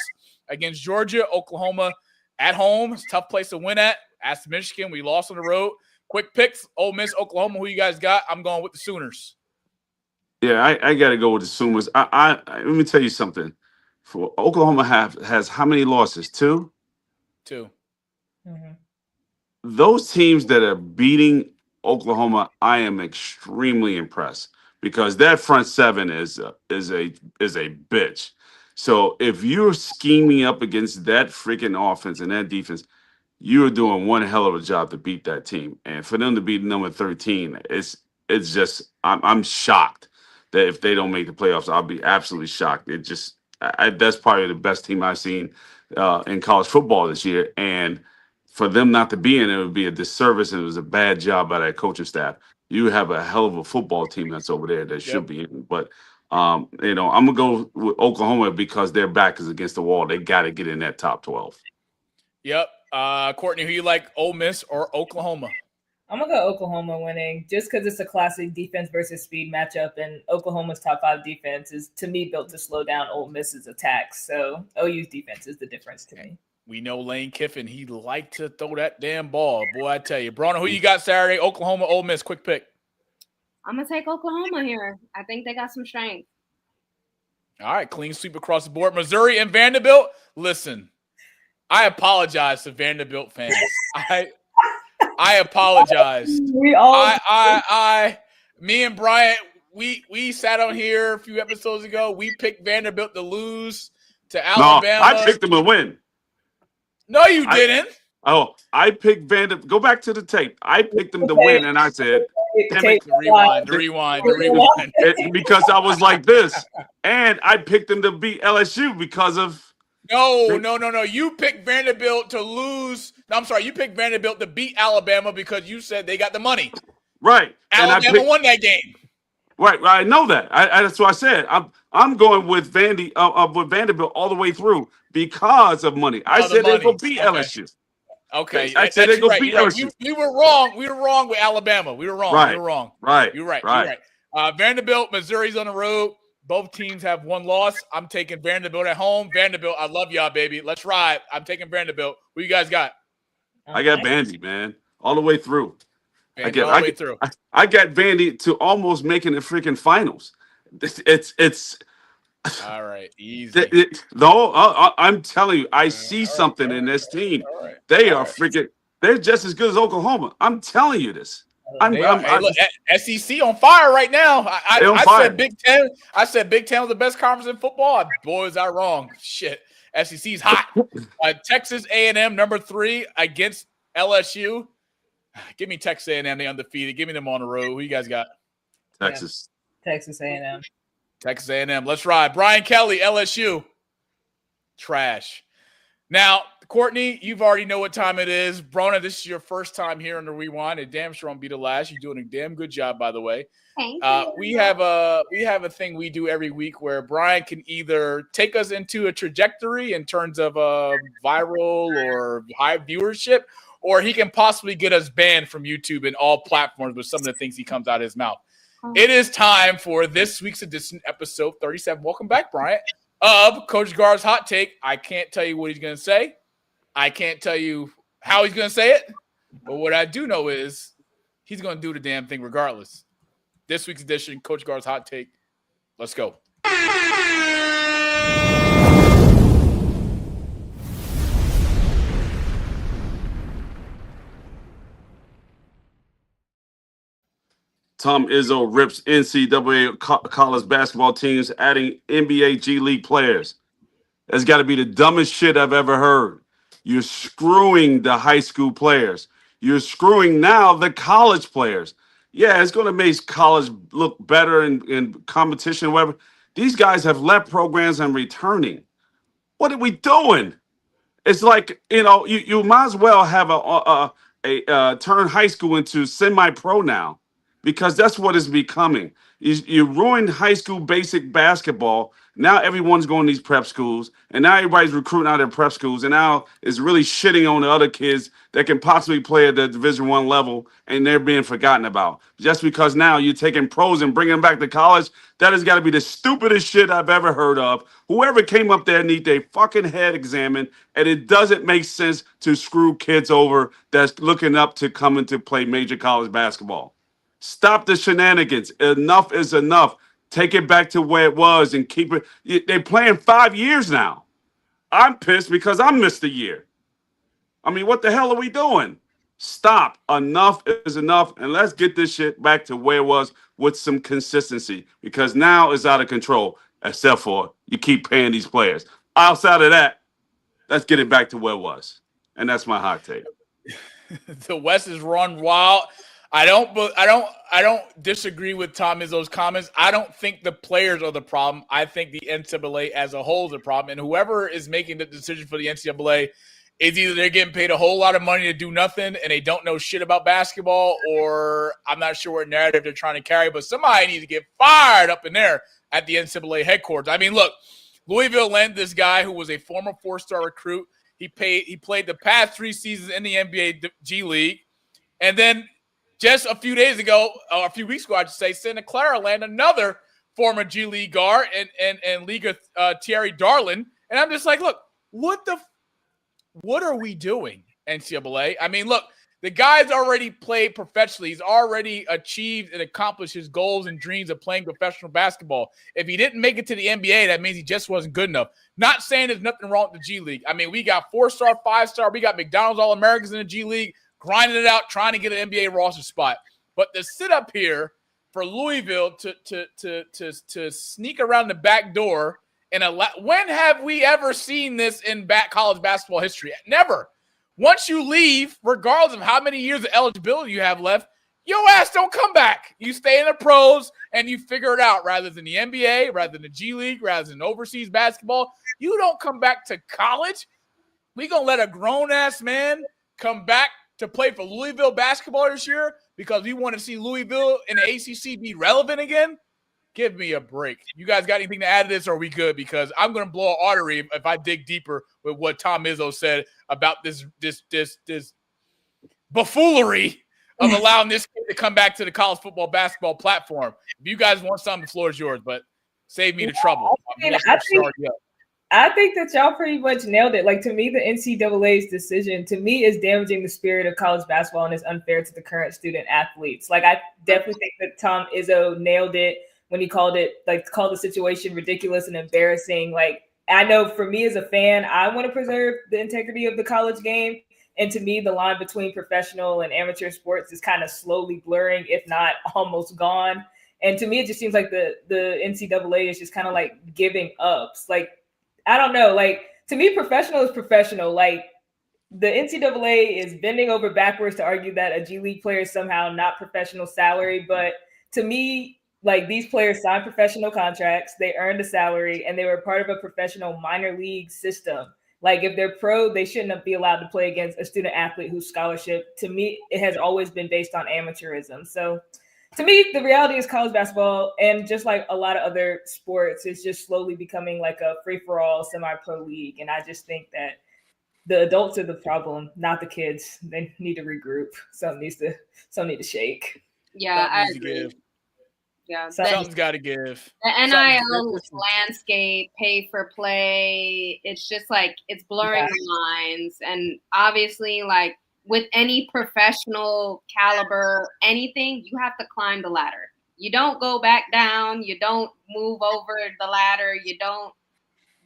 against Georgia. Oklahoma at home. It's a tough place to win at. As Michigan, we lost on the road. Quick picks, Ole Miss, Oklahoma. Who you guys got? I'm going with the Sooners. Yeah, I got to go with the Sooners. Let me tell you something. For Oklahoma has how many losses? 2? 2. Mm-hmm. Those teams that are beating Oklahoma, I am extremely impressed because that front seven is a bitch. So if you're scheming up against that freaking offense and that defense, you're doing one hell of a job to beat that team. And for them to beat number 13, it's just I'm shocked that if they don't make the playoffs, I'll be absolutely shocked. It just that's probably the best team I've seen in college football this year, and for them not to be in it would be a disservice, and it was a bad job by that coaching staff. You have a hell of a football team that's over there that should be in, but I'm gonna go with Oklahoma because their back is against the wall. They got to get in that top 12. Yep. Courtney, who you like, Ole Miss or Oklahoma? I'm going to go Oklahoma winning just because it's a classic defense versus speed matchup, and Oklahoma's top 5 defense is, to me, built to slow down Ole Miss's attacks. So OU's defense is the difference to me. We know Lane Kiffin. He liked to throw that damn ball. Boy, I tell you. Brauna, who you got Saturday? Oklahoma, Ole Miss. Quick pick. I'm going to take Oklahoma here. I think they got some strength. All right, clean sweep across the board. Missouri and Vanderbilt. Listen, I apologize to Vanderbilt fans. I apologize. We all Me and Bryant, we sat on here a few episodes ago. We picked Vanderbilt to lose to Alabama. No, I picked them to win. No, you didn't. I picked Vanderbilt. Go back to the tape. I picked them to win, and I said, damn it, the rewind. Because I was like this. And I picked them to beat LSU because of No. You picked Vanderbilt to lose. No, I'm sorry. You picked Vanderbilt to beat Alabama because you said they got the money. Right. Alabama won that game. Right. I know that. That's what I said. I'm going with Vanderbilt all the way through because of money. I said they're going to beat LSU. Okay. I said they're going to beat LSU. We were wrong. We were wrong with Alabama. We were wrong. Right. We were wrong. Right. You're right. Vanderbilt, Missouri's on the road. Both teams have one loss. I'm taking Vanderbilt at home. Vanderbilt, I love y'all, baby. Let's ride. I'm taking Vanderbilt. Who you guys got? I got Vandy, man, all the way through. I got Vandy to almost making the freaking finals. It's all right, easy. I'm telling you, I see something in this team. They are freaking. They're just as good as Oklahoma. I'm telling you this. Look, SEC on fire right now. I said Big Ten. I said Big Ten was the best conference in football. Boy, was I wrong. Shit. SEC's hot. Texas A&M number 3 against LSU. Give me Texas A&M. They undefeated. Give me them on the road. Who you guys got? Texas. Yeah. Texas A&M. Texas A&M. Let's ride. Brian Kelly, LSU. Trash. Now, Courtney, you've already know what time it is. Brauna, this is your first time here on the Rewind. It damn sure won't be the last. You're doing a damn good job, by the way. Thank you. We have a thing we do every week where Brian can either take us into a trajectory in terms of viral or high viewership, or he can possibly get us banned from YouTube and all platforms with some of the things he comes out of his mouth. It is time for this week's edition, episode 37. Welcome back, Bryant, of Coach Garvin's Hot Take. I can't tell you what he's going to say. I can't tell you how he's going to say it. But what I do know is he's going to do the damn thing regardless. This week's edition, Coach Garvin's Hot Take. Let's go. Tom Izzo rips NCAA college basketball teams, adding NBA G League players. That's got to be the dumbest shit I've ever heard. You're screwing the high school players. You're screwing now the college players. Yeah, it's going to make college look better in competition, whatever. These guys have left programs and returning. What are we doing? It's like, you might as well have a turn high school into semi-pro now, because that's what it's becoming. You ruined high school basic basketball. Now everyone's going to these prep schools, and now everybody's recruiting out of prep schools, and now it's really shitting on the other kids that can possibly play at the Division I level, and they're being forgotten about. Just because now you're taking pros and bringing them back to college, that has got to be the stupidest shit I've ever heard of. Whoever came up there need their fucking head examined, and it doesn't make sense to screw kids over that's looking up to coming to play major college basketball. Stop the shenanigans. Enough is enough. Take it back to where it was and keep it. They're playing 5 years now. I'm pissed because I missed a year. I mean, what the hell are we doing? Stop. Enough is enough. And let's get this shit back to where it was with some consistency, because now it's out of control, except for you keep paying these players. Outside of that, let's get it back to where it was. And that's my hot take. The West is run wild. I don't disagree with Tom Izzo's comments. I don't think the players are the problem. I think the NCAA as a whole is the problem. And whoever is making the decision for the NCAA is either they're getting paid a whole lot of money to do nothing and they don't know shit about basketball, or I'm not sure what narrative they're trying to carry, but somebody needs to get fired up in there at the NCAA headquarters. I mean, look, Louisville lent this guy who was a former 4-star recruit. He played the past 3 seasons in the NBA G League. And then just a few weeks ago, I should say, Santa Clara landed another former G League guard and Liga Thierry Darlin. And I'm just like, look, what are we doing, NCAA? I mean, look, the guy's already played professionally. He's already achieved and accomplished his goals and dreams of playing professional basketball. If he didn't make it to the NBA, that means he just wasn't good enough. Not saying there's nothing wrong with the G League. I mean, we got 4-star, 5-star. We got McDonald's All-Americans in the G League, grinding it out, trying to get an NBA roster spot. But to sit up here for Louisville to sneak around the back door, when have we ever seen this in college basketball history? Never. Once you leave, regardless of how many years of eligibility you have left, your ass don't come back. You stay in the pros and you figure it out rather than the NBA, rather than the G League, rather than overseas basketball. You don't come back to college. We going to let a grown-ass man come back to play for Louisville basketball this year because we want to see Louisville in the ACC be relevant again? Give me a break. You guys got anything to add to this, or are we good? Because I'm going to blow an artery if I dig deeper with what Tom Izzo said about this buffoonery of allowing this kid to come back to the college football basketball platform. If you guys want something, the floor is yours, but save me the trouble. I think that y'all pretty much nailed it. Like, to me, the NCAA's decision, to me, is damaging the spirit of college basketball and is unfair to the current student athletes. Like, I definitely think that Tom Izzo nailed it when he called the situation ridiculous and embarrassing. Like, I know for me as a fan, I want to preserve the integrity of the college game. And to me, the line between professional and amateur sports is kind of slowly blurring, if not almost gone. And to me, it just seems like the NCAA is just kind of like giving up. Like, I don't know. Like, to me, professional is professional. Like, the NCAA is bending over backwards to argue that a G League player is somehow not professional salary. But to me, like, these players signed professional contracts, they earned a salary, and they were part of a professional minor league system. Like, if they're pro, they shouldn't be allowed to play against a student athlete whose scholarship, to me, it has always been based on amateurism. So to me, the reality is college basketball, and just like a lot of other sports, is just slowly becoming like a free-for-all semi-pro league. And I just think that the adults are the problem, not the kids. They need to regroup. Some need to shake. Yeah, I agree. Yeah, something's got to give. The NIL landscape, pay for play, it's just like it's blurring the lines. And obviously, like with any professional caliber, anything, you have to climb the ladder. You don't go back down. You don't move over the ladder. You don't.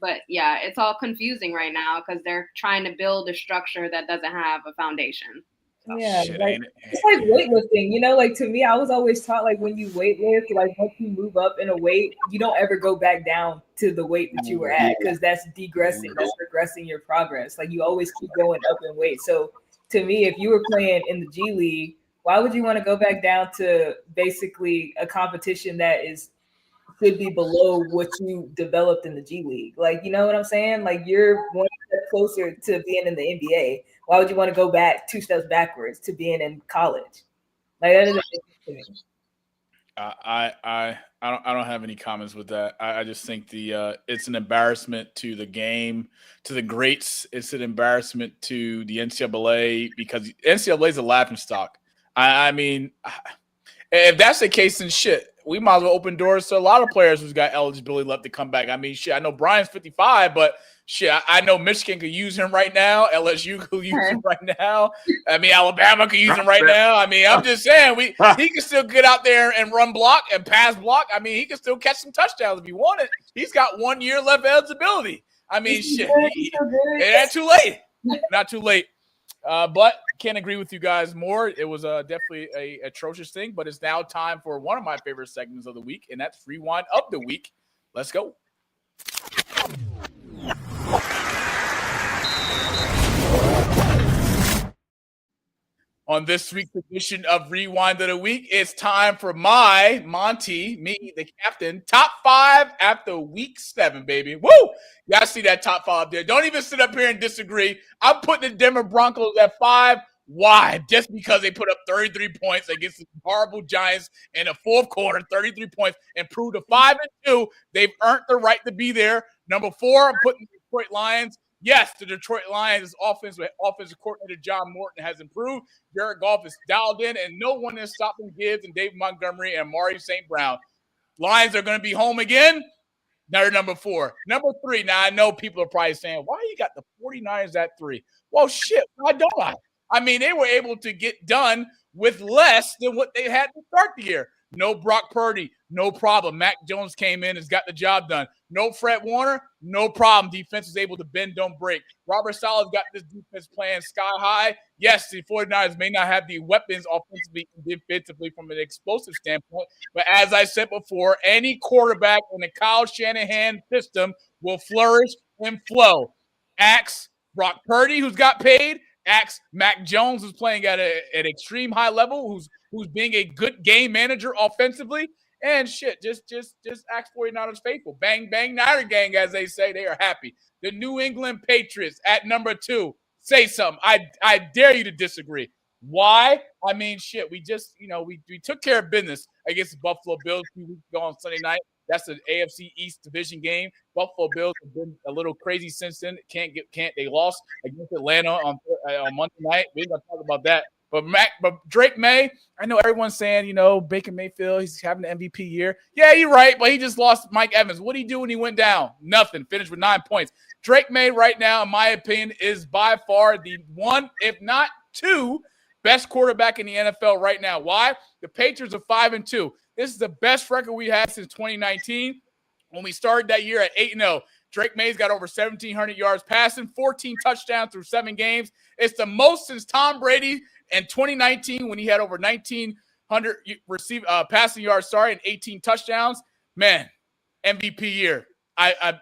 But yeah, it's all confusing right now because they're trying to build a structure that doesn't have a foundation. Yeah, like, it's like weightlifting, you know, like to me, I was always taught like when you weightlift, like once you move up in a weight, you don't ever go back down to the weight that you were at because that's regressing your progress. Like you always keep going up in weight. So to me, if you were playing in the G League, why would you want to go back down to basically a competition that could be below what you developed in the G League? Like, you know what I'm saying? Like you're one step closer to being in the NBA. Why would you want to go back 2 steps backwards to being in college? Like that doesn't make sense to me. I don't have any comments with that. I just think it's an embarrassment to the game, to the greats. It's an embarrassment to the NCAA because NCAA is a laughingstock. I mean, if that's the case, then shit, we might as well open doors to a lot of players who's got eligibility left to come back. I mean, shit, I know Brian's 55, but shit, I know Michigan could use him right now. LSU could use him right now. I mean, Alabama could use him right now. I mean, I'm just saying, he can still get out there and run block and pass block. I mean, he can still catch some touchdowns if he wanted. He's got 1 year left eligibility. I mean, shit, not too late. Not too late. But can't agree with you guys more. It was definitely a atrocious thing, but it's now time for one of my favorite segments of the week, and that's Rewind of the Week. Let's go. On this week's edition of Rewind of the Week, it's time for my Monty, me, the captain, top 5 after week 7, baby. Woo! Y'all see that top 5 there. Don't even sit up here and disagree. I'm putting the Denver Broncos at 5. Why? Just because they put up 33 points against the horrible Giants in the fourth quarter, 33 points, and proved to 5-2. They've earned the right to be there. Number 4, I'm putting the Detroit Lions. Yes, the Detroit Lions offensive coordinator John Morton has improved. Jared Goff is dialed in, and no one is stopping Gibbs and Dave Montgomery and Amari St. Brown. Lions are going to be home again. They're number 4. Number 3, now I know people are probably saying, why you got the 49ers at 3? Well, shit, why don't I? I mean, they were able to get done with less than what they had to start the year. No Brock Purdy, no problem. Mac Jones came in, has got the job done. No Fred Warner, no problem. Defense is able to bend, don't break. Robert Sala's got this defense playing sky high. Yes, the 49ers may not have the weapons offensively and defensively from an explosive standpoint, but as I said before, any quarterback in the Kyle Shanahan system will flourish and flow. Axe Brock Purdy, who's got paid. Axe Mac Jones, who's playing at an extreme high level, who's being a good game manager offensively. And shit, just ask 49ers faithful. Bang, bang, Niner gang, as they say. They are happy. The New England Patriots at number 2. Say something. I dare you to disagree. Why? I mean, shit, we just, we took care of business against the Buffalo Bills 2 weeks ago on Sunday night. That's an AFC East division game. Buffalo Bills have been a little crazy since then. They lost against Atlanta on Monday night. We're going to talk about that. But Drake May, I know everyone's saying, Baker Mayfield, he's having an MVP year. Yeah, you're right, but he just lost Mike Evans. What did he do when he went down? Nothing. Finished with 9 points. Drake May right now, in my opinion, is by far the one, if not 2, best quarterback in the NFL right now. Why? The Patriots are 5-2. This is the best record we had since 2019 when we started that year at 8-0. Drake May's got over 1,700 yards passing, 14 touchdowns through 7 games. It's the most since Tom Brady in 2019 when he had over 1,900 passing yards, and 18 touchdowns. Man, MVP year. I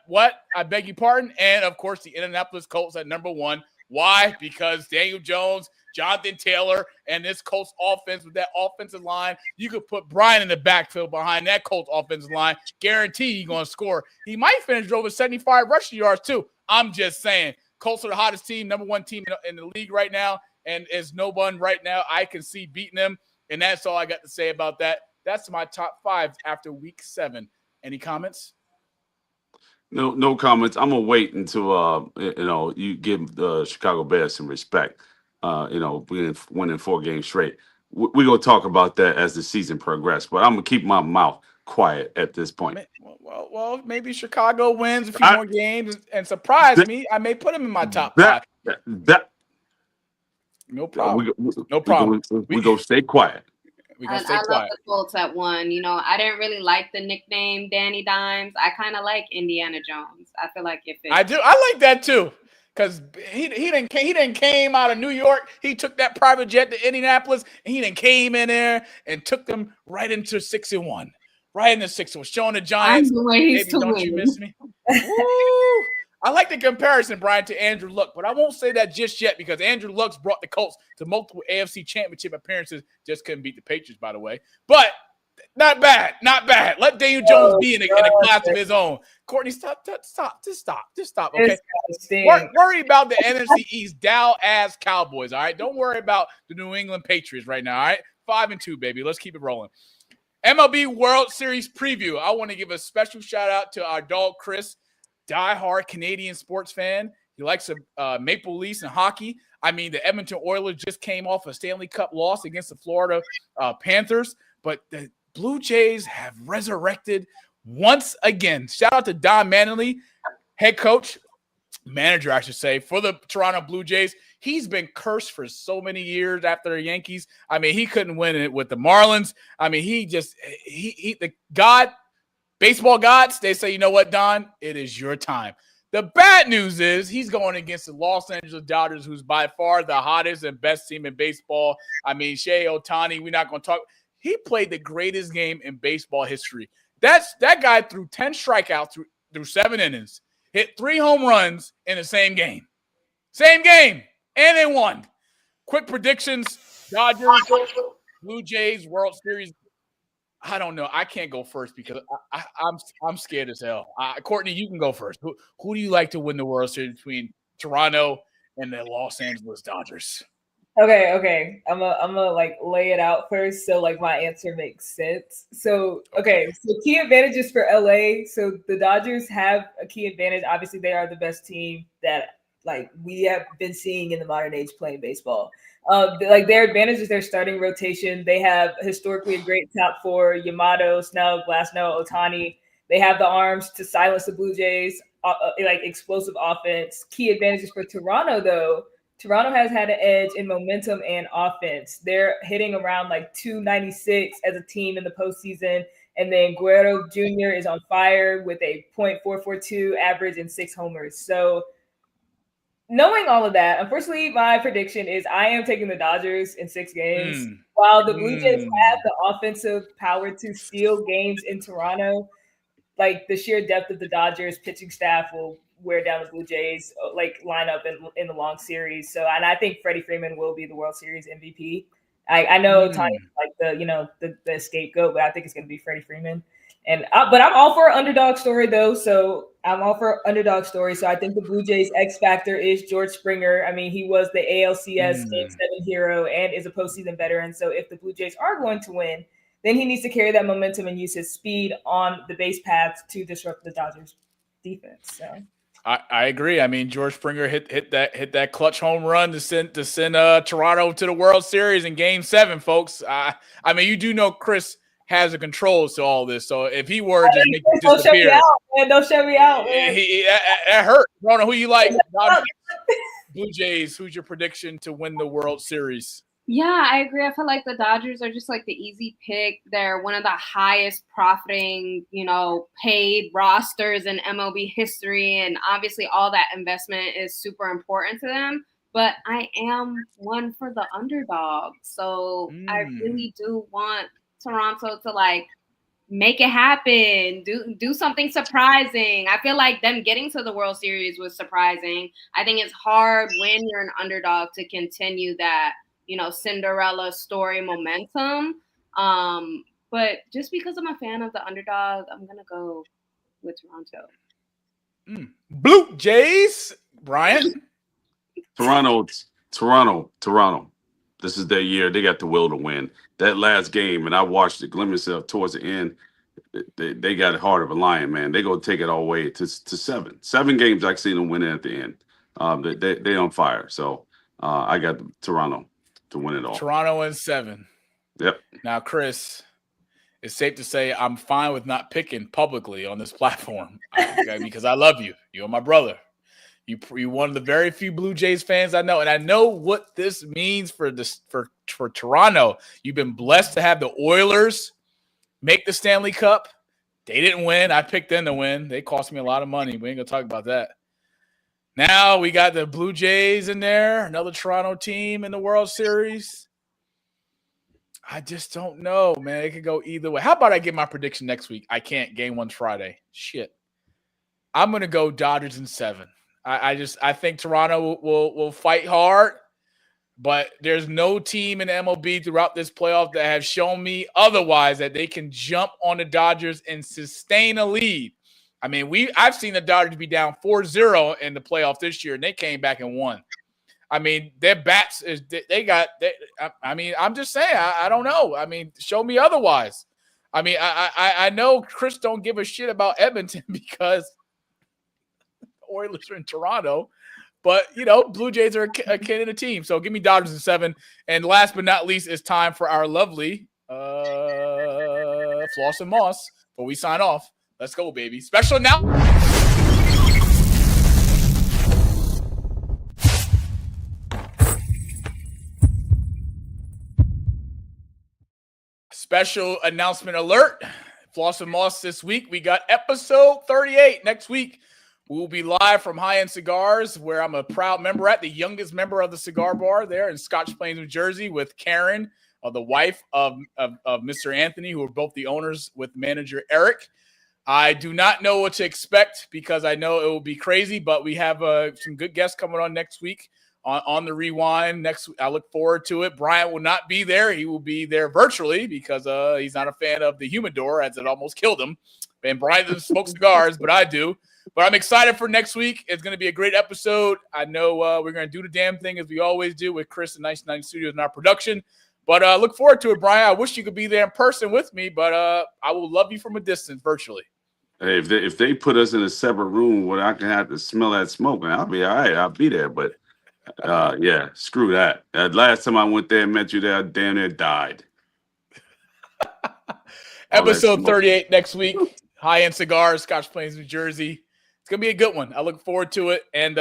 beg your pardon? And, of course, the Indianapolis Colts at number 1. Why? Because Daniel Jones, Jonathan Taylor, and this Colts offense with that offensive line, you could put Brian in the backfield behind that Colts offensive line. Guarantee he's going to score. He might finish over 75 rushing yards, too. I'm just saying. Colts are the hottest team, number 1 team in the league right now, and there's no one right now I can see beating them, and that's all I got to say about that. That's my top 5 after week 7. Any comments? No comments. I'm gonna wait until you give the Chicago Bears some respect. Winning 4 games straight. We're gonna talk about that as the season progresses. But I'm gonna keep my mouth quiet at this point. Well, maybe Chicago wins a few more games and surprise me. I may put them in my top 5. No problem. No problem. We're gonna stay quiet. I love the Colts at 1. I didn't really like the nickname Danny Dimes. I kind of like Indiana Jones. I feel like I do. I like that too, because he didn't came out of New York. He took that private jet to Indianapolis, and he didn't came in there and took them right into 6-1, right into 6-1, showing the Giants. Baby, don't you miss me? Woo! I like the comparison, Brian, to Andrew Luck, but I won't say that just yet because Andrew Luck's brought the Colts to multiple AFC championship appearances. Just couldn't beat the Patriots, by the way. But not bad. Let Daniel Jones be in a class of his own. Courtney, stop. Just stop. Okay. Worry about the NFC East Dallas Cowboys. All right. Don't worry about the New England Patriots right now. All right. 5-2, baby. Let's keep it rolling. MLB World Series preview. I want to give a special shout out to our dog Chris. Die-hard Canadian sports fan. He likes Maple Leafs and hockey. I mean, the Edmonton Oilers just came off a Stanley Cup loss against the Florida Panthers, but the Blue Jays have resurrected once again. Shout out to Don Mattingly, head coach, manager, I should say, for the Toronto Blue Jays. He's been cursed for so many years after the Yankees. I mean, he couldn't win it with the Marlins. I mean, baseball gods, they say, you know what, Don? It is your time. The bad news is he's going against the Los Angeles Dodgers, who's by far the hottest and best team in baseball. I mean, Shohei Ohtani, we're not going to talk. He played the greatest game in baseball history. That guy threw 10 strikeouts through 7 innings, hit 3 home runs in the same game. And they won. Quick predictions. Dodgers, Blue Jays, World Series. I don't know. I can't go first because I'm scared as hell. Courtney, you can go first. Who do you like to win the World Series between Toronto and the Los Angeles Dodgers? Okay. I'm gonna like lay it out first so like my answer makes sense. So key advantages for LA. So the Dodgers have a key advantage. Obviously, they are the best team that like we have been seeing in the modern age playing baseball. Like their advantage is their starting rotation. They have historically a great top four: Yamato, Snell, Glasnow, Ohtani. They have the arms to silence the Blue Jays, like explosive offense. Key advantages for Toronto, though. Toronto has had an edge in momentum and offense. They're hitting around like 296 as a team in the postseason. And then Guerrero Jr. is on fire with a .442 average and 6 homers. So knowing all of that, unfortunately, my prediction is I am taking the Dodgers in 6 games. While the Blue Jays have the offensive power to steal games in Toronto, like the sheer depth of the Dodgers pitching staff will wear down the Blue Jays like lineup in the long series. So, and I think Freddie Freeman will be the World Series MVP. I know Tony's like the scapegoat, but I think it's going to be Freddie Freeman. And but I'm all for underdog story though. So I'm all for underdog story. So I think the Blue Jays X factor is George Springer. I mean, he was the ALCS Game 7 hero and is a postseason veteran. So if the Blue Jays are going to win, then he needs to carry that momentum and use his speed on the base paths to disrupt the Dodgers defense. So I agree. I mean, George Springer hit that clutch home run to send Toronto to the World Series in Game 7, folks. I mean, you do know Chris has the controls to all this, so if he were to make it disappear, don't shut me out, man. That hurt. I don't know who you like. Blue Jays. Who's your prediction to win the World Series? Yeah, I agree. I feel like the Dodgers are just like the easy pick. They're one of the highest profiting, paid rosters in MLB history. And obviously all that investment is super important to them. But I am one for the underdog. So I really do want Toronto to like make it happen, do something surprising. I feel like them getting to the World Series was surprising. I think it's hard when you're an underdog to continue that Cinderella story momentum. But just because I'm a fan of the underdog, I'm going to go with Toronto. Blue Jays, Bryant. Toronto. This is their year. They got the will to win. That last game, and I watched the glimpse of towards the end, they got heart of a lion, man. They go take it all the way to 7. 7 games I've seen them win at the end. They on fire. So I got Toronto to win it all. Toronto in 7. Yep. Now, Chris, it's safe to say I'm fine with not picking publicly on this platform because I love you. You're my brother. You're one of the very few Blue Jays fans I know, and I know what this means for Toronto. You've been blessed to have the Oilers make the Stanley Cup. They didn't win. I picked them to win. They cost me a lot of money. We ain't gonna talk about that. Now we got the Blue Jays in there, another Toronto team in the World Series. I just don't know, man. It could go either way. How about I get my prediction next week? I can't. Game 1's Friday. Shit. I'm going to go Dodgers in 7. I think Toronto will fight hard, but there's no team in MLB throughout this playoff that have shown me otherwise that they can jump on the Dodgers and sustain a lead. I mean, I've seen the Dodgers be down 4-0 in the playoff this year, and they came back and won. I mean, their bats I'm just saying, I don't know. I mean, show me otherwise. I mean, I know Chris don't give a shit about Edmonton because Oilers are in Toronto, but Blue Jays are a Canada team. So give me Dodgers in 7. And last but not least, it's time for our lovely Floss and Moss before we sign off. Let's go, baby. Special announcement alert. Floss and Moss this week. We got episode 38 next week. We will be live from High End Cigars, where I'm a proud member the youngest member of the cigar bar there in Scotch Plains, New Jersey, with Karen, the wife of Mr. Anthony, who are both the owners with manager Eric. I do not know what to expect because I know it will be crazy, but we have some good guests coming on next week. on the rewind next week. I look forward to it. Bryant will not be there. He will be there virtually because he's not a fan of the humidor, as it almost killed him. And Bryant doesn't smoke cigars, but I do. But I'm excited for next week. It's going to be a great episode. I know we're going to do the damn thing as we always do with Chris and 99 Studios and our production. But look forward to it, Brian. I wish you could be there in person with me, but I will love you from a distance virtually. Hey, if they put us in a separate room where I can have to smell that smoke, man, I'll be all right. I'll be there. But yeah, screw that. Last time I went there and met you there, I damn near died. Episode 38 next week. High-end cigars, Scotch Plains, New Jersey. It's going to be a good one. I look forward to it. And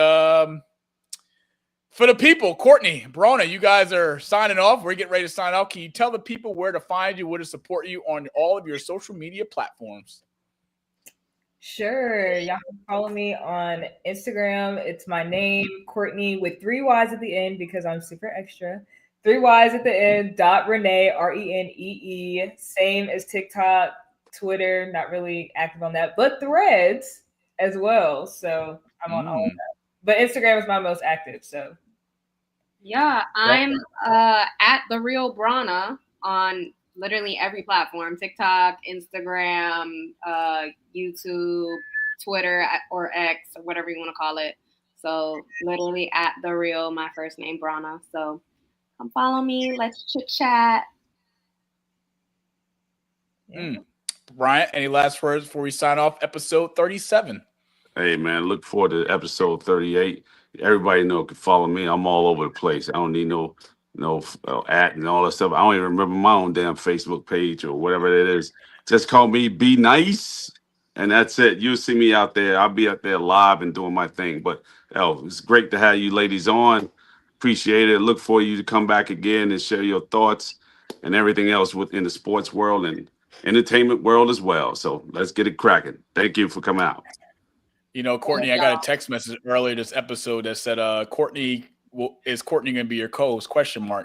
for the people, Courtney, Brauna, you guys are signing off. We're getting ready to sign off. Can you tell the people where to find you, where to support you on all of your social media platforms? Sure. Y'all can follow me on Instagram. It's my name, Courtney, with 3 Y's at the end because I'm super extra. 3 Y's at the end, .Renee, Renee. Same as TikTok, Twitter, not really active on that, but Threads as well. So I'm on all of that. But Instagram is my most active. So yeah, I'm at The Real Brauna on literally every platform: TikTok, Instagram, YouTube, Twitter, or X, or whatever you want to call it. So literally at The Real, my first name, Brauna. So come follow me. Let's chit chat. Bryant, any last words before we sign off episode 37? Hey, man, look forward to episode 38. Everybody can follow me. I'm all over the place. I don't need no at and all that stuff. I don't even remember my own damn Facebook page or whatever it is. Just call me Be Nice, and that's it. You'll see me out there. I'll be out there live and doing my thing. But it's great to have you ladies on. Appreciate it. Look for you to come back again and share your thoughts and everything else within the sports world and entertainment world as well. So let's get it cracking. Thank you for coming out. You know, Courtney, I got a text message earlier this episode that said, Courtney, is Courtney going to be your co-host? ?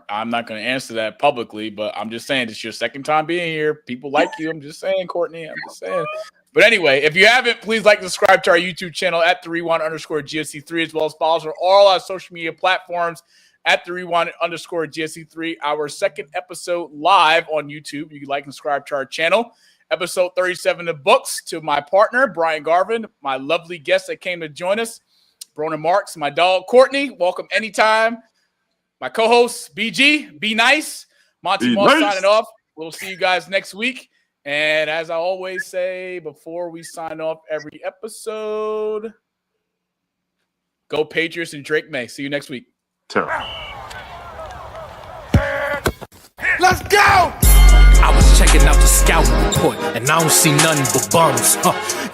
I'm not going to answer that publicly, but I'm just saying it's your second time being here. People like you. I'm just saying, Courtney. I'm just saying. But anyway, if you haven't, please like and subscribe to our YouTube channel at @3one_GSC3, as well as follow us on all our social media platforms at @3one_GSC3. Our second episode live on YouTube. You can like and subscribe to our channel. Episode 37 in the books. To my partner, Bryant Garvin, my lovely guest that came to join us, Brauna Marks, my dog, Courtney. Welcome anytime. My co-host, BG, Be Nice. Monty Moss signing off. We'll see you guys next week. And as I always say before we sign off every episode, go Patriots and Drake May. See you next week. Let's go! I was checking out the scouting report, and I don't see nothing but bums.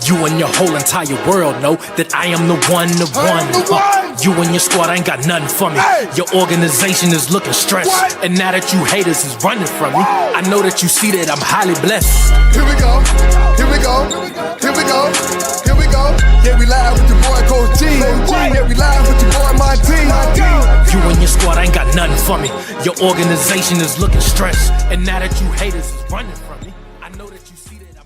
You and your whole entire world know that I am the one. You and your squad ain't got nothing for me. Your organization is looking stressed, and now that you haters is running from me, I know that you see that I'm highly blessed. Here we go, here we go, here we go, here we go. Yeah, we live with your boy Coach G. Yeah, we live with your boy Monty. You and your squad ain't got nothing for me. Your organization is looking stressed, and now that you haters is running from me, I know that you see that I'm